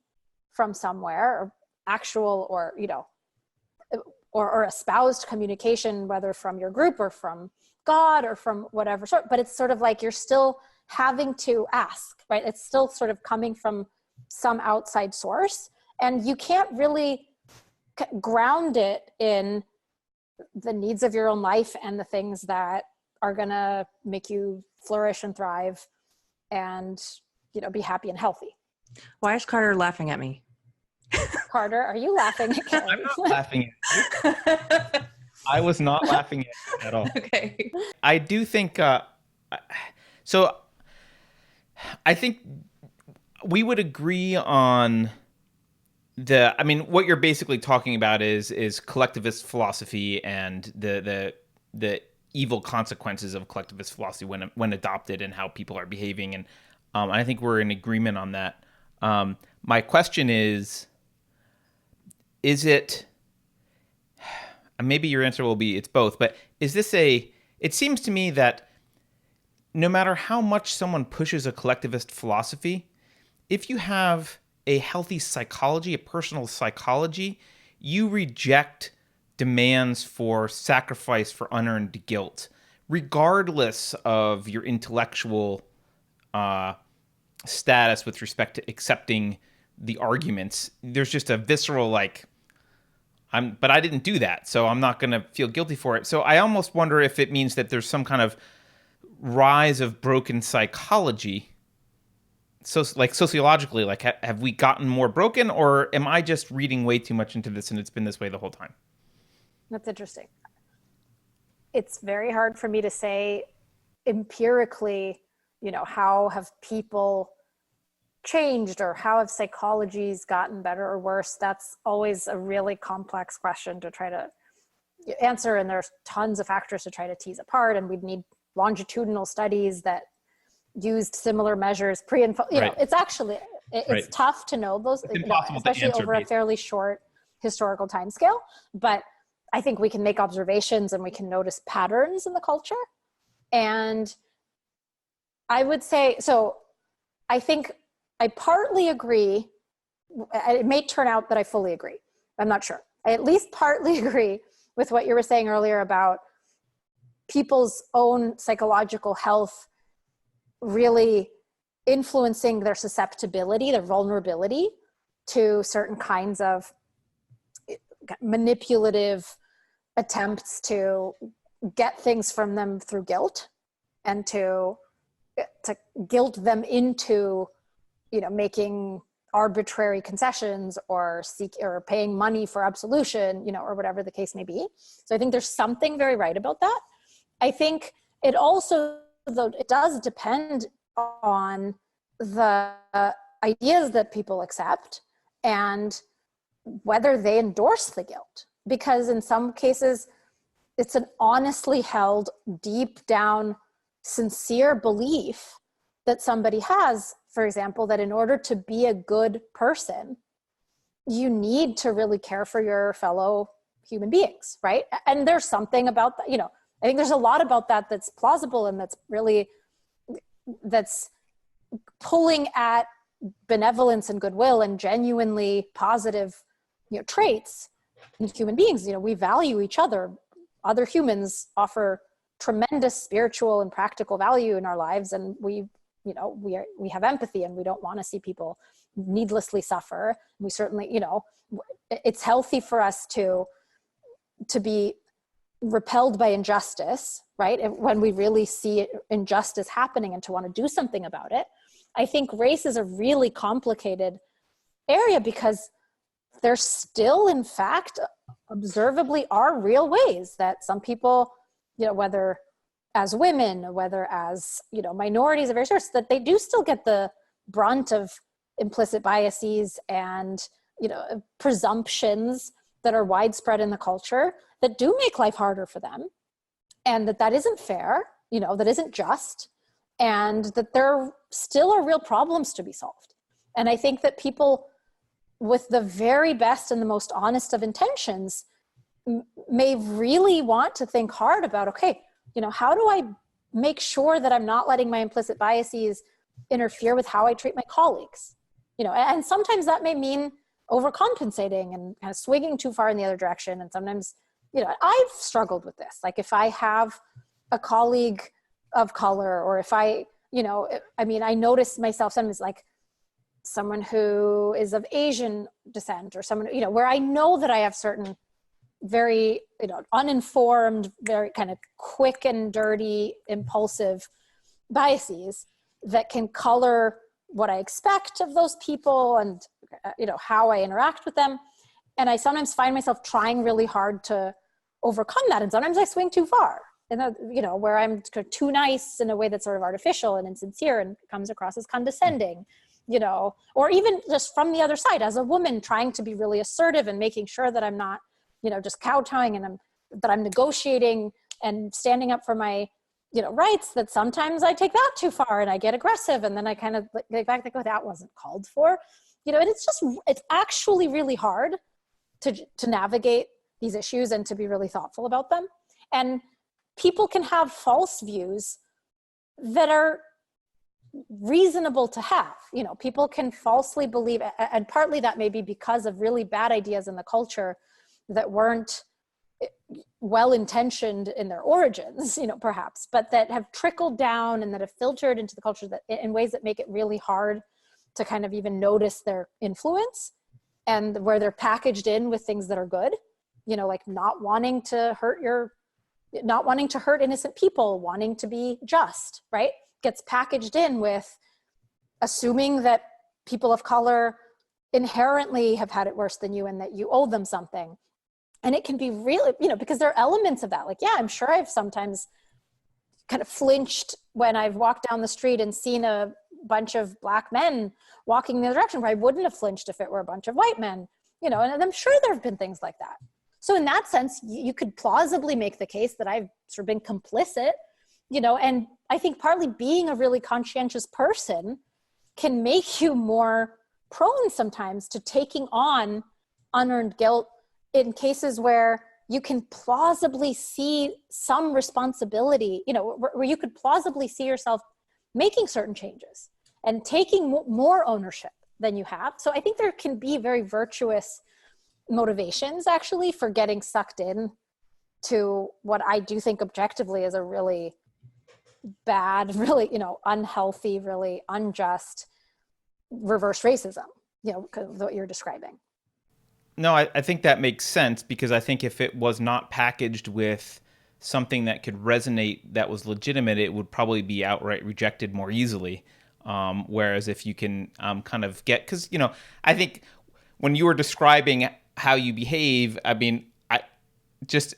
from somewhere, or actual, or, or espoused communication, whether from your group or from God or from whatever sort, but it's sort of like you're still having to ask, right? It's still sort of coming from some outside source, and you can't really ground it in the needs of your own life and the things that are gonna make you flourish and thrive and, be happy and healthy. Why is Carter laughing at me? Carter, are you laughing at Keri? I'm not laughing at you. I was not laughing at all. Okay. I do think, so I think we would agree on I mean, what you're basically talking about is collectivist philosophy and the evil consequences of collectivist philosophy when adopted and how people are behaving, and I think we're in agreement on that. My question is it? Maybe your answer will be it's both, but is this it seems to me that no matter how much someone pushes a collectivist philosophy, if you have a healthy psychology, a personal psychology, you reject demands for sacrifice for unearned guilt, regardless of your intellectual status with respect to accepting the arguments. There's just a visceral but I didn't do that, so I'm not going to feel guilty for it. So I almost wonder if it means that there's some kind of rise of broken psychology. So, sociologically, have we gotten more broken, or am I just reading way too much into this and it's been this way the whole time? That's interesting. It's very hard for me to say empirically, how have people changed or how have psychologies gotten better or worse? That's always a really complex question to try to answer. And there's tons of factors to try to tease apart. And we'd need longitudinal studies that used similar measures pre and right. It's actually it's right. tough to know those, especially over a fairly short historical time scale. But I think we can make observations and we can notice patterns in the culture. And I would say, so I think I partly agree. It may turn out that I fully agree. I'm not sure. I at least partly agree with what you were saying earlier about people's own psychological health really influencing their susceptibility, their vulnerability to certain kinds of manipulative attempts to get things from them through guilt and to guilt them into, making arbitrary concessions or paying money for absolution, or whatever the case may be. So I think there's something very right about that. I think it also, though, it does depend on the ideas that people accept and whether they endorse the guilt. Because in some cases, it's an honestly held, deep down, sincere belief that somebody has, for example, that in order to be a good person, you need to really care for your fellow human beings, right? And there's something about that, I think there's a lot about that that's plausible and that's pulling at benevolence and goodwill and genuinely positive, traits in human beings. We value each other. Other humans offer tremendous spiritual and practical value in our lives, and we have empathy, and we don't want to see people needlessly suffer. We certainly, it's healthy for us to be repelled by injustice, right? When we really see injustice happening and to want to do something about it. I think race is a really complicated area because there still, in fact, observably are real ways that some people, whether as women, whether as, minorities of various sorts, that they do still get the brunt of implicit biases and, presumptions that are widespread in the culture that do make life harder for them, and that isn't fair, that isn't just, and that there still are real problems to be solved. And I think that people with the very best and the most honest of intentions may really want to think hard about, okay, how do I make sure that I'm not letting my implicit biases interfere with how I treat my colleagues? And sometimes that may mean overcompensating and kind of swinging too far in the other direction. And sometimes, I've struggled with this. Like if I have a colleague of color, or if I notice myself sometimes like someone who is of Asian descent, or someone, where I know that I have certain very, uninformed, very kind of quick and dirty, impulsive biases that can color what I expect of those people and, how I interact with them. And I sometimes find myself trying really hard to overcome that. And sometimes I swing too far. where I'm too nice in a way that's sort of artificial and insincere and comes across as condescending, or even just from the other side as a woman trying to be really assertive and making sure that I'm not, just kowtowing and that I'm negotiating and standing up for my, rights, that sometimes I take that too far and I get aggressive. And then I kind of get back and go, that wasn't called for, and it's actually really hard to navigate these issues and to be really thoughtful about them. And people can have false views that are reasonable to have. People can falsely believe, and partly that may be because of really bad ideas in the culture that weren't well-intentioned in their origins, perhaps, but that have trickled down and that have filtered into the culture that in ways that make it really hard to kind of even notice their influence, and where they're packaged in with things that are good, like not wanting to hurt innocent people, wanting to be just, right? Gets packaged in with assuming that people of color inherently have had it worse than you and that you owe them something. And it can be really, because there are elements of that. Like, yeah, I'm sure I've sometimes kind of flinched when I've walked down the street and seen a bunch of Black men walking in the other direction, where I wouldn't have flinched if it were a bunch of white men, and I'm sure there have been things like that. So in that sense, you could plausibly make the case that I've sort of been complicit, and I think partly being a really conscientious person can make you more prone sometimes to taking on unearned guilt in cases where you can plausibly see some responsibility, where you could plausibly see yourself making certain changes and taking more ownership than you have. So I think there can be very virtuous motivations actually for getting sucked in to what I do think objectively is a really bad, really, unhealthy, really unjust reverse racism, what you're describing. No, I think that makes sense, because I think if it was not packaged with something that could resonate, that was legitimate, it would probably be outright rejected more easily. Whereas if you can kind of get, because, I think when you were describing how you behave, I mean, this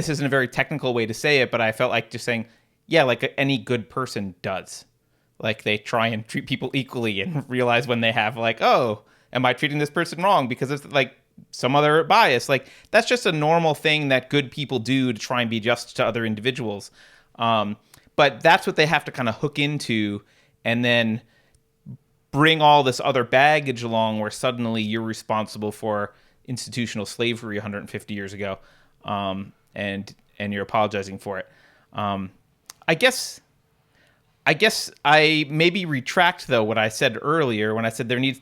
isn't a very technical way to say it, but I felt like just saying, yeah, like any good person does. Like they try and treat people equally and realize when they have like, oh, am I treating this person wrong because it's like some other bias? Like that's just a normal thing that good people do to try and be just to other individuals. But that's what they have to kind of hook into, and then bring all this other baggage along where suddenly you're responsible for institutional slavery 150 years ago, and you're apologizing for it. I guess I maybe retract though what I said earlier when I said there needs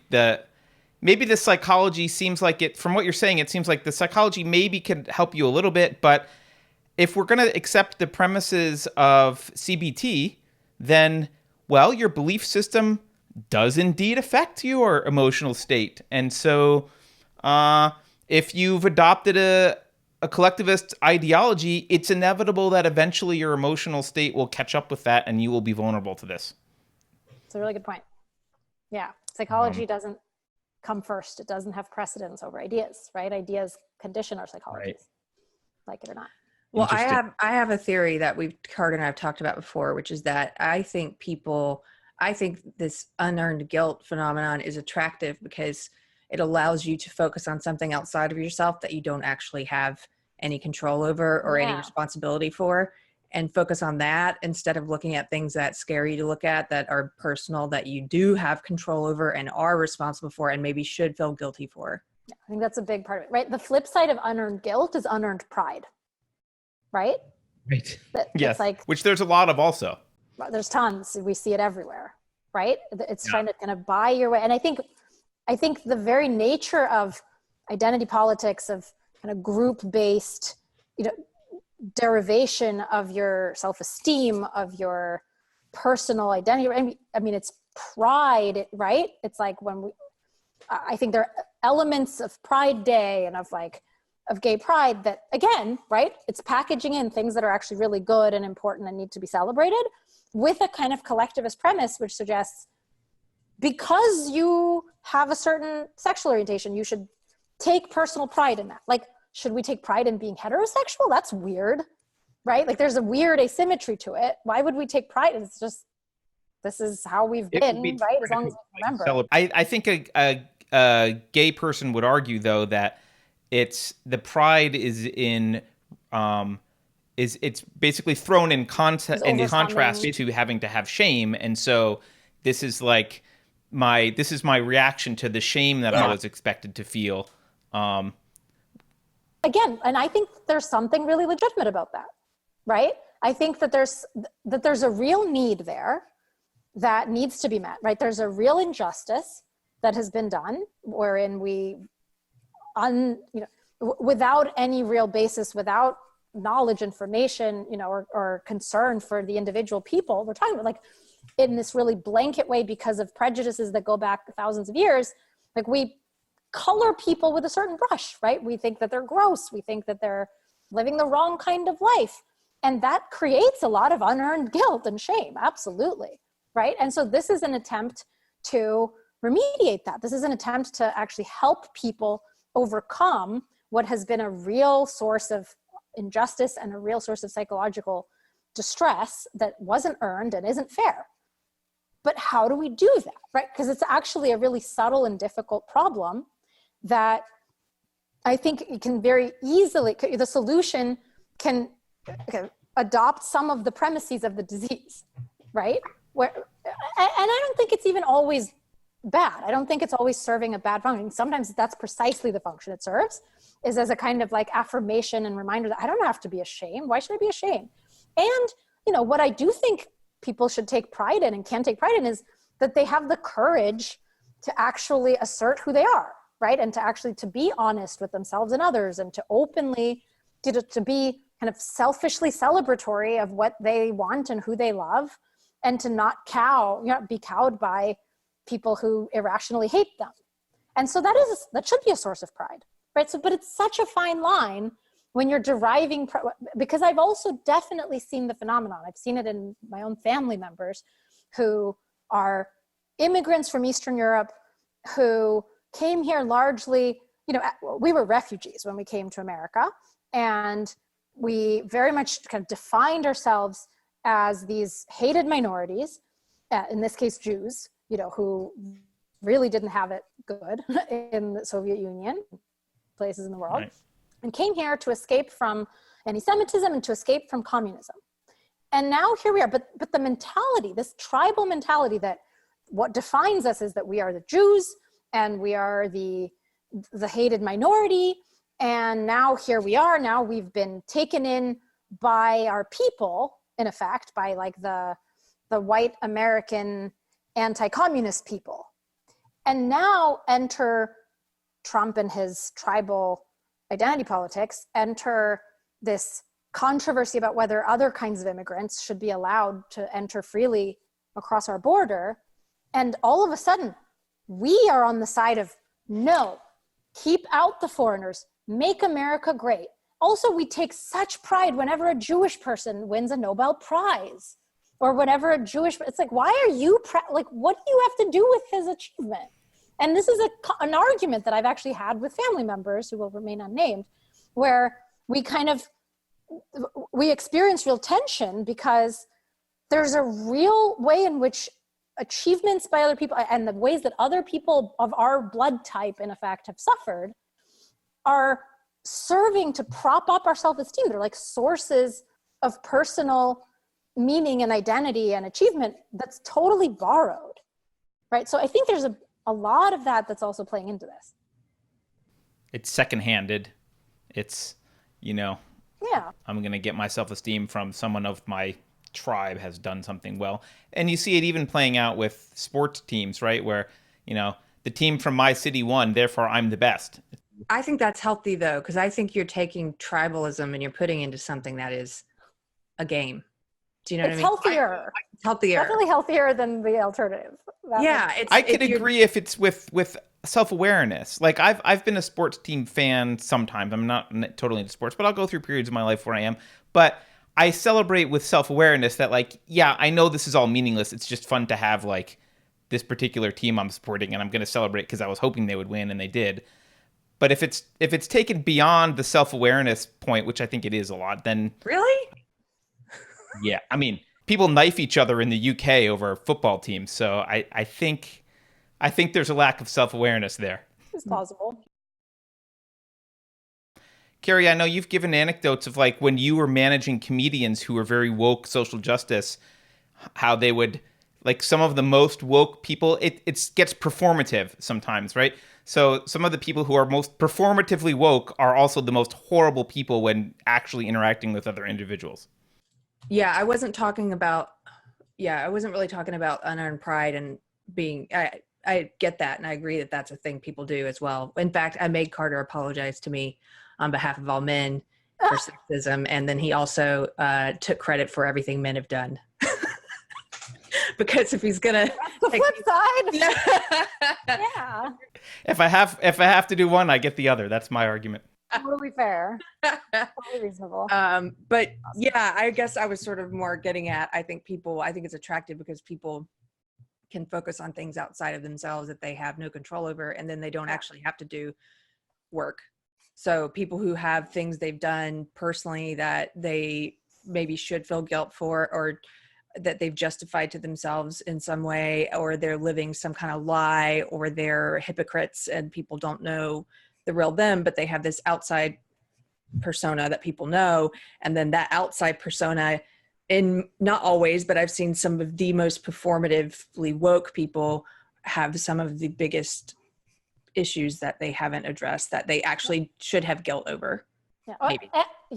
maybe the psychology seems like it, from what you're saying, it seems like the psychology maybe can help you a little bit, but if we're going to accept the premises of CBT, then, well, your belief system does indeed affect your emotional state. And so if you've adopted a collectivist ideology, it's inevitable that eventually your emotional state will catch up with that and you will be vulnerable to this. It's a really good point. Yeah. Psychology doesn't come first. It doesn't have precedence over ideas, right? Ideas condition our psychologies, right, like it or not. Well, I have a theory that Carter and I have talked about before, which is that I think this unearned guilt phenomenon is attractive because it allows you to focus on something outside of yourself that you don't actually have any control over or any responsibility for, and focus on that instead of looking at things that scare you to look at, that are personal, that you do have control over and are responsible for and maybe should feel guilty for. Yeah, I think that's a big part of it, right? The flip side of unearned guilt is unearned pride, right? Right. Yes. Like, which there's a lot of also. There's tons. We see it everywhere, right? It's trying to kind of buy your way. And I think the very nature of identity politics, of kind of group-based, derivation of your self-esteem, of your personal identity. I mean, it's pride, right? It's like I think there are elements of Pride Day and of gay pride that, again, right? It's packaging in things that are actually really good and important and need to be celebrated with a kind of collectivist premise, which suggests because you have a certain sexual orientation, you should take personal pride in that. Like, should we take pride in being heterosexual? That's weird. right? Like there's a weird asymmetry to it. Why would we take pride? It's just, this is how we've been, right? As long as we remember. I think a gay person would argue, though, that the pride is in it's basically thrown in contrast to having to have shame, and so this is like my reaction to the shame that I was expected to feel. Again, and I think there's something really legitimate about that, right? I think that there's a real need there that needs to be met, right? There's a real injustice that has been done, wherein without any real basis, without knowledge, information, or concern for the individual people, we're talking about like in this really blanket way because of prejudices that go back thousands of years, like we color people with a certain brush, right? We think that they're gross. We think that they're living the wrong kind of life. And that creates a lot of unearned guilt and shame. Absolutely. Right. And so this is an attempt to remediate that. This is an attempt to actually help people overcome what has been a real source of injustice and a real source of psychological distress that wasn't earned and isn't fair. But how do we do that, right? Because it's actually a really subtle and difficult problem that I think it can very easily, the solution can adopt some of the premises of the disease, right? And I don't think it's even always bad. I don't think it's always serving a bad function. Sometimes that's precisely the function it serves, is as a kind of like affirmation and reminder that I don't have to be ashamed. Why should I be ashamed? And, what I do think people should take pride in and can take pride in is that they have the courage to actually assert who they are, right? And to be honest with themselves and others, and to openly, to be kind of selfishly celebratory of what they want and who they love, and to not be cowed by people who irrationally hate them. And so that should be a source of pride, right? So, but it's such a fine line when you're deriving, because I've also definitely seen the phenomenon. I've seen it in my own family members who are immigrants from Eastern Europe who came here largely, we were refugees when we came to America, and we very much kind of defined ourselves as these hated minorities, in this case Jews, who really didn't have it good in the Soviet Union, places in the world, right, and came here to escape from anti-Semitism and to escape from communism. And now here we are, but the mentality, this tribal mentality that what defines us is that we are the Jews and we are the hated minority, and now here we are, now we've been taken in by our people, in effect, by like the white American anti-communist people. And now enter Trump and his tribal identity politics, enter this controversy about whether other kinds of immigrants should be allowed to enter freely across our border. And all of a sudden, we are on the side of, no, keep out the foreigners, make America great. Also, we take such pride whenever a Jewish person wins a Nobel Prize, or whenever it's like, why are you, what do you have to do with his achievement? And this is an argument that I've actually had with family members who will remain unnamed, where we experience real tension because there's a real way in which achievements by other people and the ways that other people of our blood type, in effect, have suffered are serving to prop up our self-esteem. They're like sources of personal meaning and identity and achievement that's totally borrowed, right? So I think there's a lot of that's also playing into this. It's second-handed. It's, yeah, I'm going to get my self-esteem from someone of my tribe has done something well. And you see it even playing out with sports teams, right? Where, the team from my city won, therefore I'm the best. I think that's healthy, though, because I think you're taking tribalism and you're putting into something that is a game. Do you know what I mean? Healthier. It's healthier. Definitely healthier than the alternative. I could agree if it's with self-awareness. Like I've been a sports team fan sometimes. I'm not totally into sports, but I'll go through periods of my life where I am. But I celebrate with self-awareness that I know this is all meaningless. It's just fun to have this particular team I'm supporting, and I'm going to celebrate because I was hoping they would win and they did. But if it's taken beyond the self-awareness point, which I think it is a lot, then really, Yeah, I mean, people knife each other in the UK over football teams, so I think there's a lack of self-awareness there. It's possible. Keri, I know you've given anecdotes of like when you were managing comedians who were very woke social justice, how they would, like some of the most woke people, it gets performative sometimes, right? So some of the people who are most performatively woke are also the most horrible people when actually interacting with other individuals. Yeah, I wasn't really talking about unearned pride and being, I get that. And I agree that that's a thing people do as well. In fact, I made Carter apologize to me on behalf of all men for sexism. And then he also took credit for everything men have done. Because if he's gonna the flip side. Yeah. If I have to do one, I get the other. That's my argument. Totally fair. Totally reasonable. But yeah, I guess I was sort of more getting at, I think it's attractive because people can focus on things outside of themselves that they have no control over, and then they don't actually have to do work. So people who have things they've done personally that they maybe should feel guilt for, or that they've justified to themselves in some way, or they're living some kind of lie, or they're hypocrites and people don't know the real them, but they have this outside persona that people know. And then that outside persona, in not always, but I've seen some of the most performatively woke people have some of the biggest issues that they haven't addressed that they actually should have guilt over. Yeah. Maybe.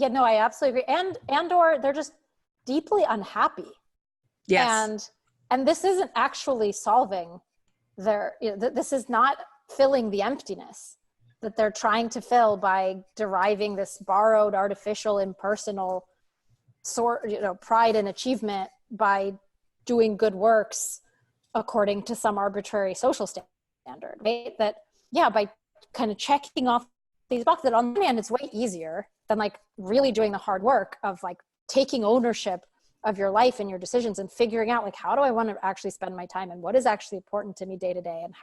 No, I absolutely agree. And or they're just deeply unhappy. Yes. And this isn't actually solving this is not filling the emptiness that they're trying to fill by deriving this borrowed, artificial, impersonal pride and achievement by doing good works according to some arbitrary social standard, right? That, yeah, by kind of checking off these boxes, that on the one hand, it's way easier than like really doing the hard work of like taking ownership of your life and your decisions and figuring out like, how do I want to actually spend my time, and what is actually important to me day to day, and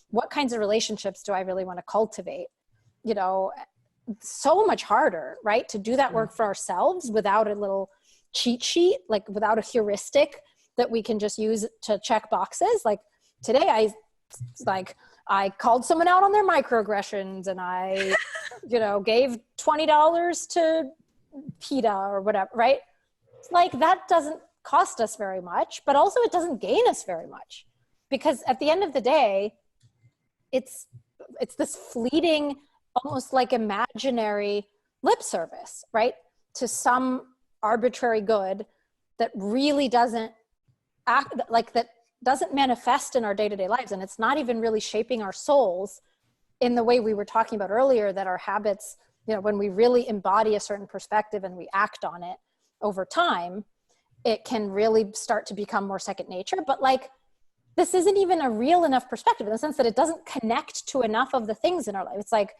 what kinds of relationships do I really want to cultivate? So much harder, right? To do that work for ourselves without a little cheat sheet, like without a heuristic that we can just use to check boxes. Like today I called someone out on their microaggressions, and I, gave $20 to PETA or whatever, right? Like that doesn't cost us very much, but also it doesn't gain us very much, because at the end of the day, it's this fleeting, almost like imaginary lip service, right? To some arbitrary good that really doesn't act like that, doesn't manifest in our day-to-day lives. And it's not even really shaping our souls in the way we were talking about earlier, that our habits, when we really embody a certain perspective and we act on it over time, it can really start to become more second nature. But like, this isn't even a real enough perspective, in the sense that it doesn't connect to enough of the things in our life. It's like,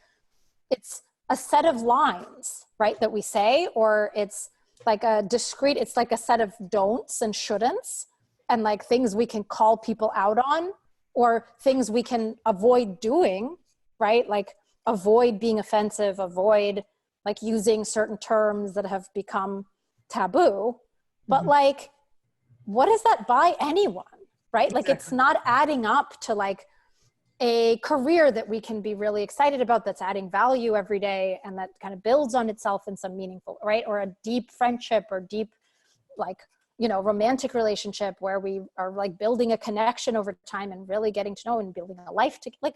it's a set of lines, right, that we say, or it's like it's like a set of don'ts and shouldn'ts, and like things we can call people out on, or things we can avoid doing, right? Like avoid being offensive, avoid like using certain terms that have become taboo. But like, what does that buy anyone, right? Like it's not adding up to like a career that we can be really excited about, that's adding value every day and that kind of builds on itself in some meaningful, right? Or a deep friendship, or deep like, romantic relationship where we are like building a connection over time and really getting to know and building a life to, like,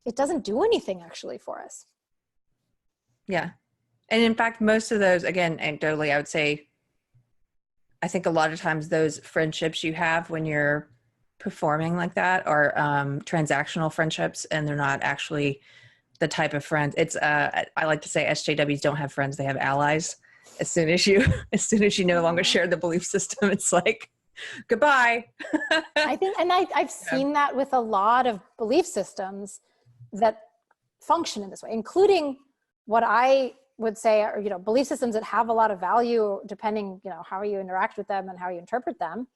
it doesn't do anything actually for us. Yeah. And in fact, most of those, again, anecdotally, I would say, I think a lot of times those friendships you have when you're performing like that are transactional friendships, and they're not actually the type of friends. It's I like to say SJWs don't have friends, they have allies. As soon as you no longer share the belief system, it's like, goodbye. I think, and I've seen that with a lot of belief systems that function in this way, including what I would say are, belief systems that have a lot of value, depending, how you interact with them and how you interpret them,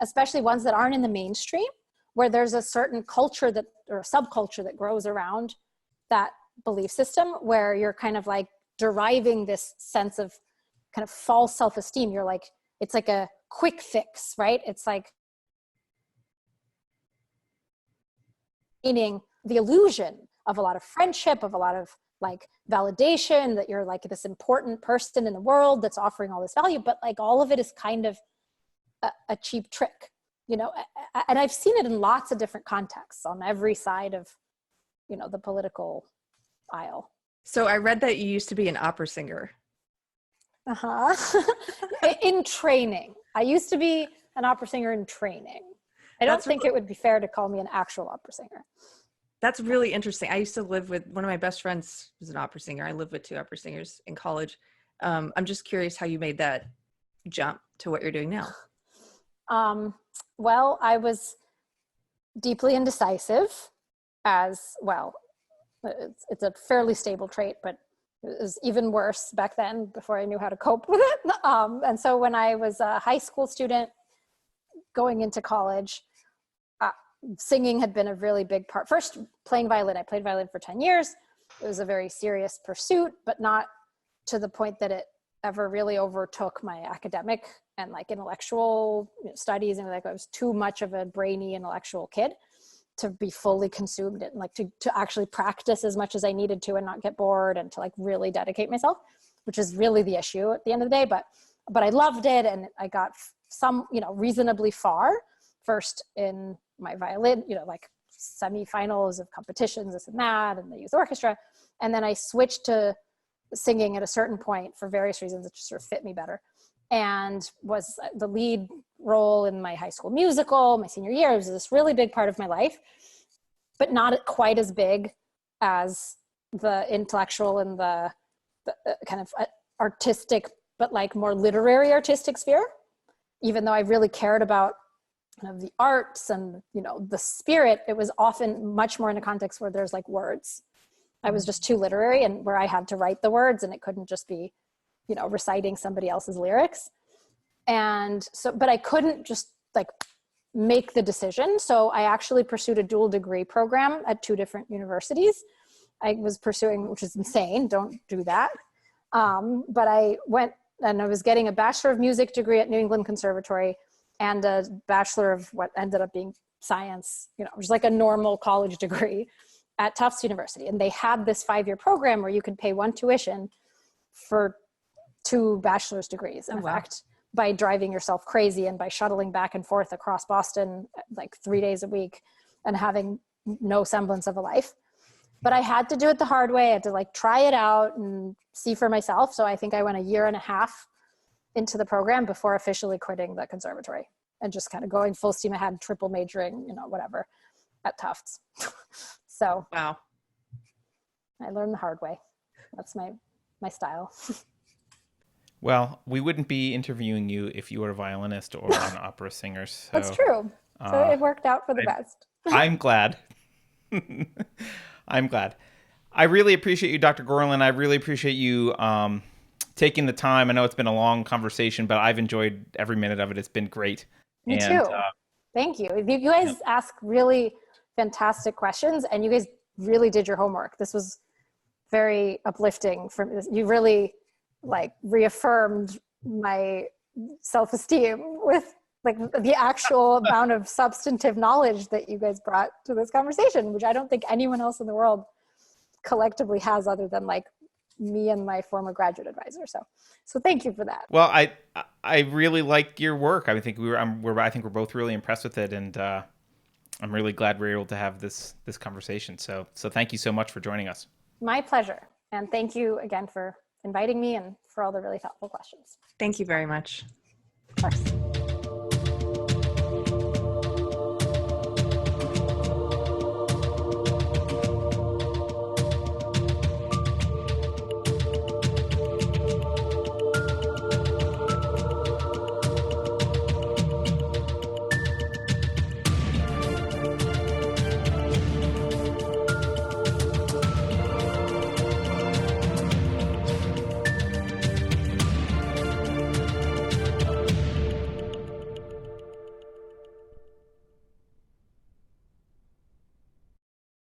especially ones that aren't in the mainstream, where there's a certain culture that, or subculture that grows around that belief system, where you're kind of like deriving this sense of kind of false self-esteem. You're like, it's like a quick fix, right? It's like meaning the illusion of a lot of friendship, of a lot of like validation, that you're like this important person in the world that's offering all this value, but like all of it is kind of a cheap trick, you know? And I've seen it in lots of different contexts on every side of, you know, the political aisle. So I read that you used to be an opera singer. In training. I used to be an opera singer in training. I don't think it would be fair to call me an actual opera singer. That's really interesting. I used to live with one of my best friends was an opera singer. I lived with 2 opera singers in college. I'm just curious how you made that jump to what you're doing now. Well, I was deeply indecisive as well. It's a fairly stable trait, but it was even worse back then before I knew how to cope with it. And so when I was a high school student going into college, singing had been a really big part. First, playing violin. I played violin for 10 years. It was a very serious pursuit, but not to the point that it ever really overtook my academic and like intellectual studies. And like I was too much of a brainy intellectual kid to be fully consumed in, like to actually practice as much as I needed to and not get bored, and to like really dedicate myself, which is really the issue at the end of the day. But I loved it, and I got some, you know, reasonably far, first in my violin, you know, like semifinals of competitions, this and that, and the youth orchestra. And then I switched to singing at a certain point for various reasons that just sort of fit me better, and was the lead role in my high school musical my senior year. It was this really big part of my life, but not quite as big as the intellectual and the kind of artistic, but like more literary artistic sphere, even though I really cared about kind of the arts and, you know, the spirit. It was often much more in a context where there's like words. I was just too literary, and where I had to write the words, and it couldn't just be, you know, reciting somebody else's lyrics. And so, but I couldn't just like make the decision. So I actually pursued a dual degree program at 2 different universities. I was pursuing, which is insane, don't do that. But I went and I was getting a Bachelor of Music degree at New England Conservatory and a Bachelor of what ended up being science, you know, which is like a normal college degree at Tufts University. And they had this 5-year program where you could pay 1 tuition for 2 bachelor's degrees, in fact, by driving yourself crazy and by shuttling back and forth across Boston like 3 days a week and having no semblance of a life. But I had to do it the hard way. I had to like try it out and see for myself. So I think I went 1.5 years into the program before officially quitting the conservatory and just kind of going full steam ahead, triple majoring, you know, whatever, at Tufts. So wow, I learned the hard way. That's my style. Well, we wouldn't be interviewing you if you were a violinist or an opera singer. So, that's true. So it worked out for the best. I'm glad. I'm glad. I really appreciate you, Dr. Gorlin. I really appreciate you taking the time. I know it's been a long conversation, but I've enjoyed every minute of it. It's been great. Me too. Thank you. You guys ask really fantastic questions, and you guys really did your homework. This was very uplifting. You really like reaffirmed my self-esteem with like the actual amount of substantive knowledge that you guys brought to this conversation, which I don't think anyone else in the world collectively has other than like me and my former graduate advisor. So thank you for that. Well, I really like your work. I think I think we're both really impressed with it, and I'm really glad we're able to have this conversation. So thank you so much for joining us. My pleasure. And thank you again for inviting me and for all the really thoughtful questions. Thank you very much. Of course.